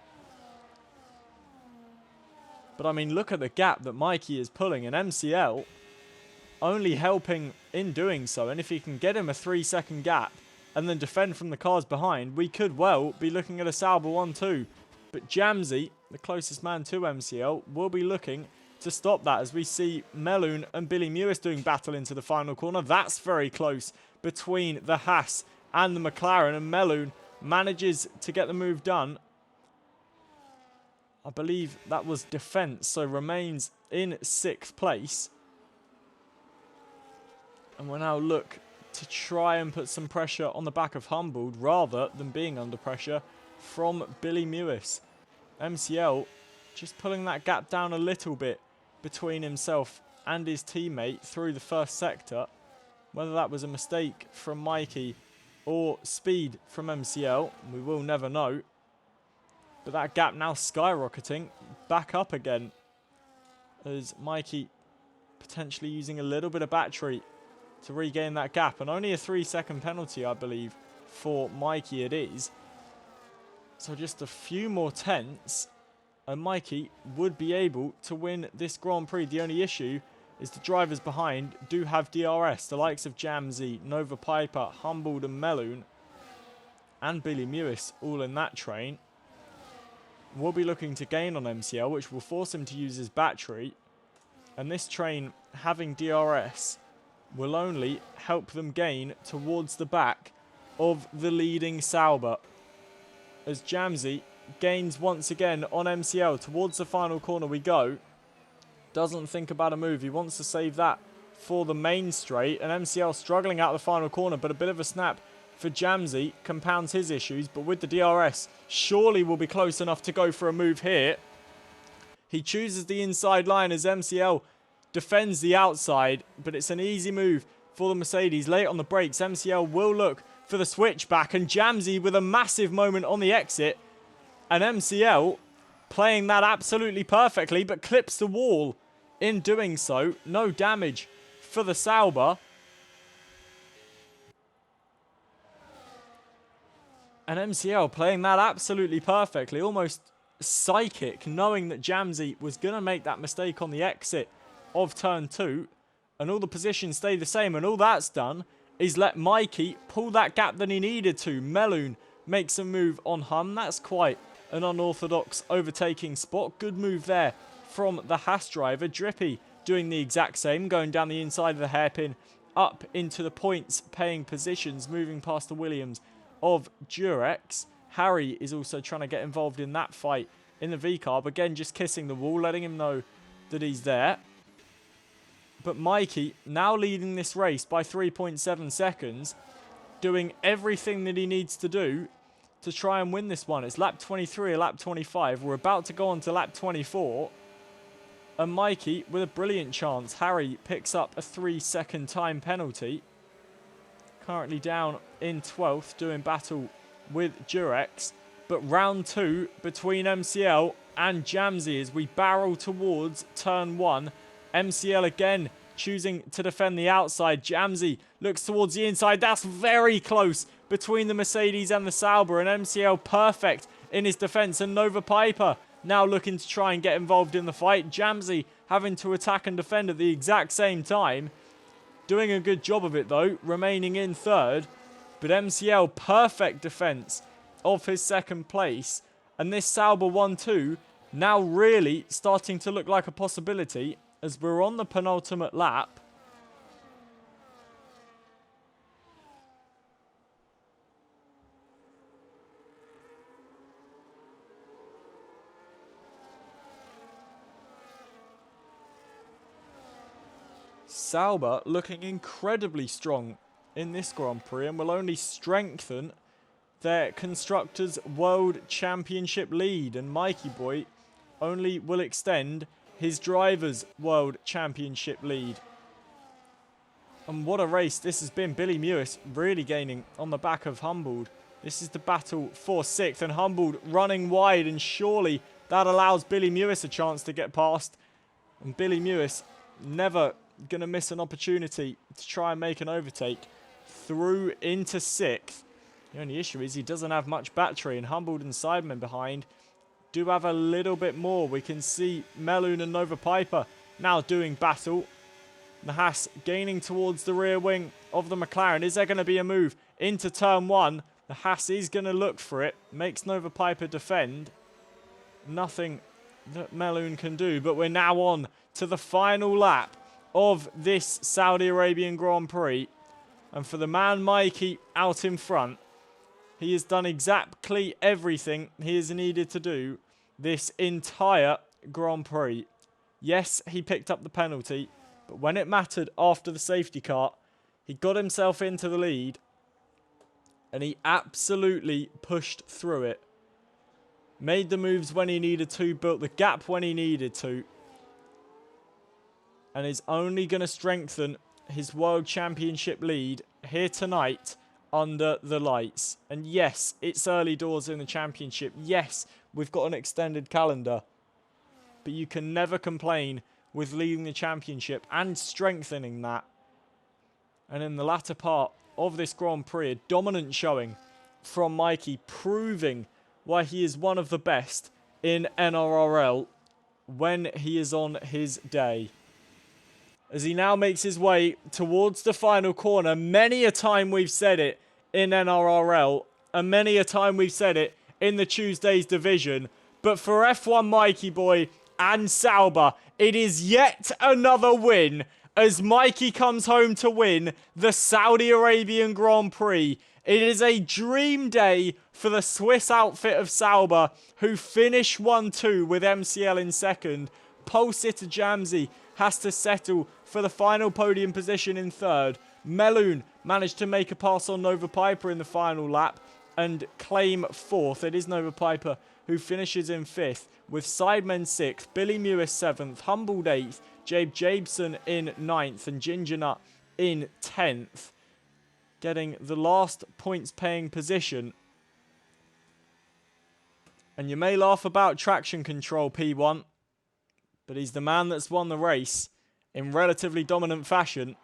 But I mean, look at the gap that Mikey is pulling, and MCL only helping in doing so. And if he can get him a 3-second gap and then defend from the cars behind, we could well be looking at a Sauber 1-2. But Jamsey, the closest man to MCL, will be looking to stop that, as we see Meloon and Billy Mewis doing battle into the final corner. That's very close between the Haas and the McLaren, and Meloon manages to get the move done. I believe that was defence, so remains in 6th place. And we'll now look to try and put some pressure on the back of Humbled rather than being under pressure from Billy Mewis. MCL just pulling that gap down a little bit between himself and his teammate through the first sector. Whether that was a mistake from Mikey or speed from MCL, we will never know. But that gap now skyrocketing back up again, as Mikey potentially using a little bit of battery to regain that gap. And only a 3-second penalty, I believe, for Mikey it is. So just a few more tenths and Mikey would be able to win this Grand Prix. The only issue is the drivers behind do have DRS. The likes of Jamsey, Nova Piper, Humbled and Meloon and Billy Mewis all in that train. Will be looking to gain on MCL, which will force him to use his battery. And this train having DRS will only help them gain towards the back of the leading Sauber, as Jamsey gains once again on MCL. Towards the final corner we go. Doesn't think about a move. He wants to save that for the main straight. And MCL struggling out the final corner, but a bit of a snap for Jamsey compounds his issues. But with the DRS, surely will be close enough to go for a move here. He chooses the inside line as MCL defends the outside, but it's an easy move for the Mercedes. Late on the brakes, MCL will look for the switchback, and Jamsey with a massive moment on the exit. And MCL playing that absolutely perfectly, but clips the wall in doing so. No damage for the Sauber. And MCL playing that absolutely perfectly, almost psychic, knowing that Jamsey was going to make that mistake on the exit of turn 2. And all the positions stay the same. And all that's done is let Mikey pull that gap that he needed to. Meloon makes a move on Hum. That's quite an unorthodox overtaking spot. Good move there from the Haas driver. Drippy doing the exact same, going down the inside of the hairpin, up into the points paying positions, moving past the Williams of Durex. Harry is also trying to get involved in that fight in the V-Carb. Again, just kissing the wall, letting him know that he's there. But Mikey, now leading this race by 3.7 seconds, doing everything that he needs to do to try and win this one. It's lap 23 or lap 25. We're about to go on to lap 24. And Mikey with a brilliant chance. Harry picks up a 3-second time penalty. Currently down in 12th, doing battle with Durex. But round 2 between MCL and Jamsey as we barrel towards turn 1. MCL again choosing to defend the outside. Jamsey looks towards the inside. That's very close between the Mercedes and the Sauber. And MCL perfect in his defense. And Nova Piper now looking to try and get involved in the fight. Jamsey having to attack and defend at the exact same time. Doing a good job of it though, remaining in 3rd. But MCL perfect defense of his 2nd place. And this Sauber 1-2 now really starting to look like a possibility as we're on the penultimate lap. Sauber looking incredibly strong in this Grand Prix and will only strengthen their Constructors' World Championship lead. And Mikey Boy only will extend his Drivers' World Championship lead. And what a race this has been. Billy Mewis really gaining on the back of Humboldt. This is the battle for 6th and Humboldt running wide, and surely that allows Billy Mewis a chance to get past. And Billy Mewis never going to miss an opportunity to try and make an overtake through into 6th. The only issue is he doesn't have much battery, and Humboldt and Sidemen behind do have a little bit more. We can see Meloon and Nova Piper now doing battle. The Haas gaining towards the rear wing of the McLaren. Is there going to be a move into turn 1? The Haas is going to look for it. Makes Nova Piper defend. Nothing that Meloon can do, but we're now on to the final lap of this Saudi Arabian Grand Prix. And for the man Mikey out in front, he has done exactly everything he has needed to do this entire Grand Prix. Yes, he picked up the penalty, but when it mattered after the safety car, he got himself into the lead and he absolutely pushed through it. Made the moves when he needed to, built the gap when he needed to, and is only going to strengthen his World Championship lead here tonight under the lights. And yes, it's early doors in the championship. Yes, we've got an extended calendar. But you can never complain with leading the championship and strengthening that. And in the latter part of this Grand Prix, a dominant showing from Mikey, proving why he is one of the best in NRRL when he is on his day. As he now makes his way towards the final corner. Many a time we've said it in NRRL, and many a time we've said it in the Tuesdays division. But for F1 Mikey Boy and Sauber, it is yet another win as Mikey comes home to win the Saudi Arabian Grand Prix. It is a dream day for the Swiss outfit of Sauber, who finish 1-2 with MCL in 2nd. Pole sitter Jamsey has to settle for the final podium position in 3rd. Meloon managed to make a pass on Nova Piper in the final lap and claim 4th. It is Nova Piper who finishes in 5th, with Sidemen 6th, Billy Mewis 7th, Humboldt 8th, Jabe Jabeson in 9th, and Ginger Nut in 10th. Getting the last points paying position And you may laugh about traction control, P1, but he's the man that's won the race in relatively dominant fashion.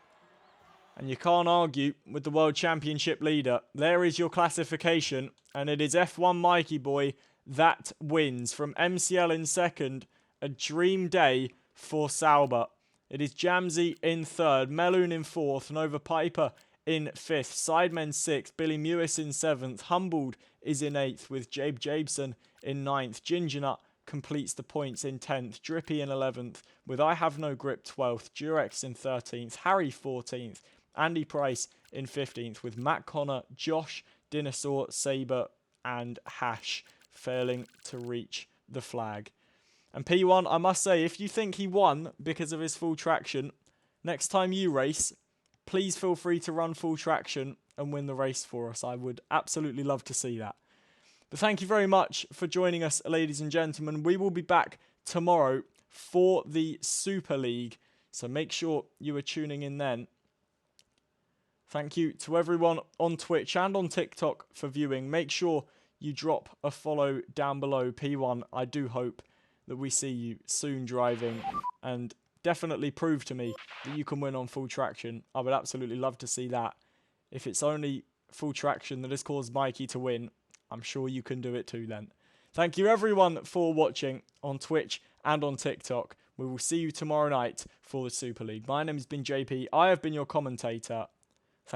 And you can't argue with the World Championship leader. There is your classification. And it is F1 Mikey Boy that wins. From MCL in second, a dream day for Sauber. It is Jamsey in third, Meloon in fourth, Nova Piper in fifth, Sidemen sixth, Billy Mewis in seventh, Humbled is in eighth with Jabe Jabeson in ninth, Gingernut completes the points in 10th, Drippy in 11th, with I Have No Grip 12th, Durex in 13th, Harry 14th, Andy Price in 15th, with Matt Connor, Josh, Dinosaur, Sabre and Hash failing to reach the flag. And P1, I must say, if you think he won because of his full traction, next time you race, please feel free to run full traction and win the race for us. I would absolutely love to see that. But thank you very much for joining us, ladies and gentlemen. We will be back tomorrow for the Super League, so make sure you are tuning in then. Thank you to everyone on Twitch and on TikTok for viewing. Make sure you drop a follow down below. P1, I do hope that we see you soon driving, and definitely prove to me that you can win on full traction. I would absolutely love to see that. If it's only full traction that has caused Mikey to win, I'm sure you can do it too then. Thank you everyone for watching on Twitch and on TikTok. We will see you tomorrow night for the Super League. My name has been JP. I have been your commentator.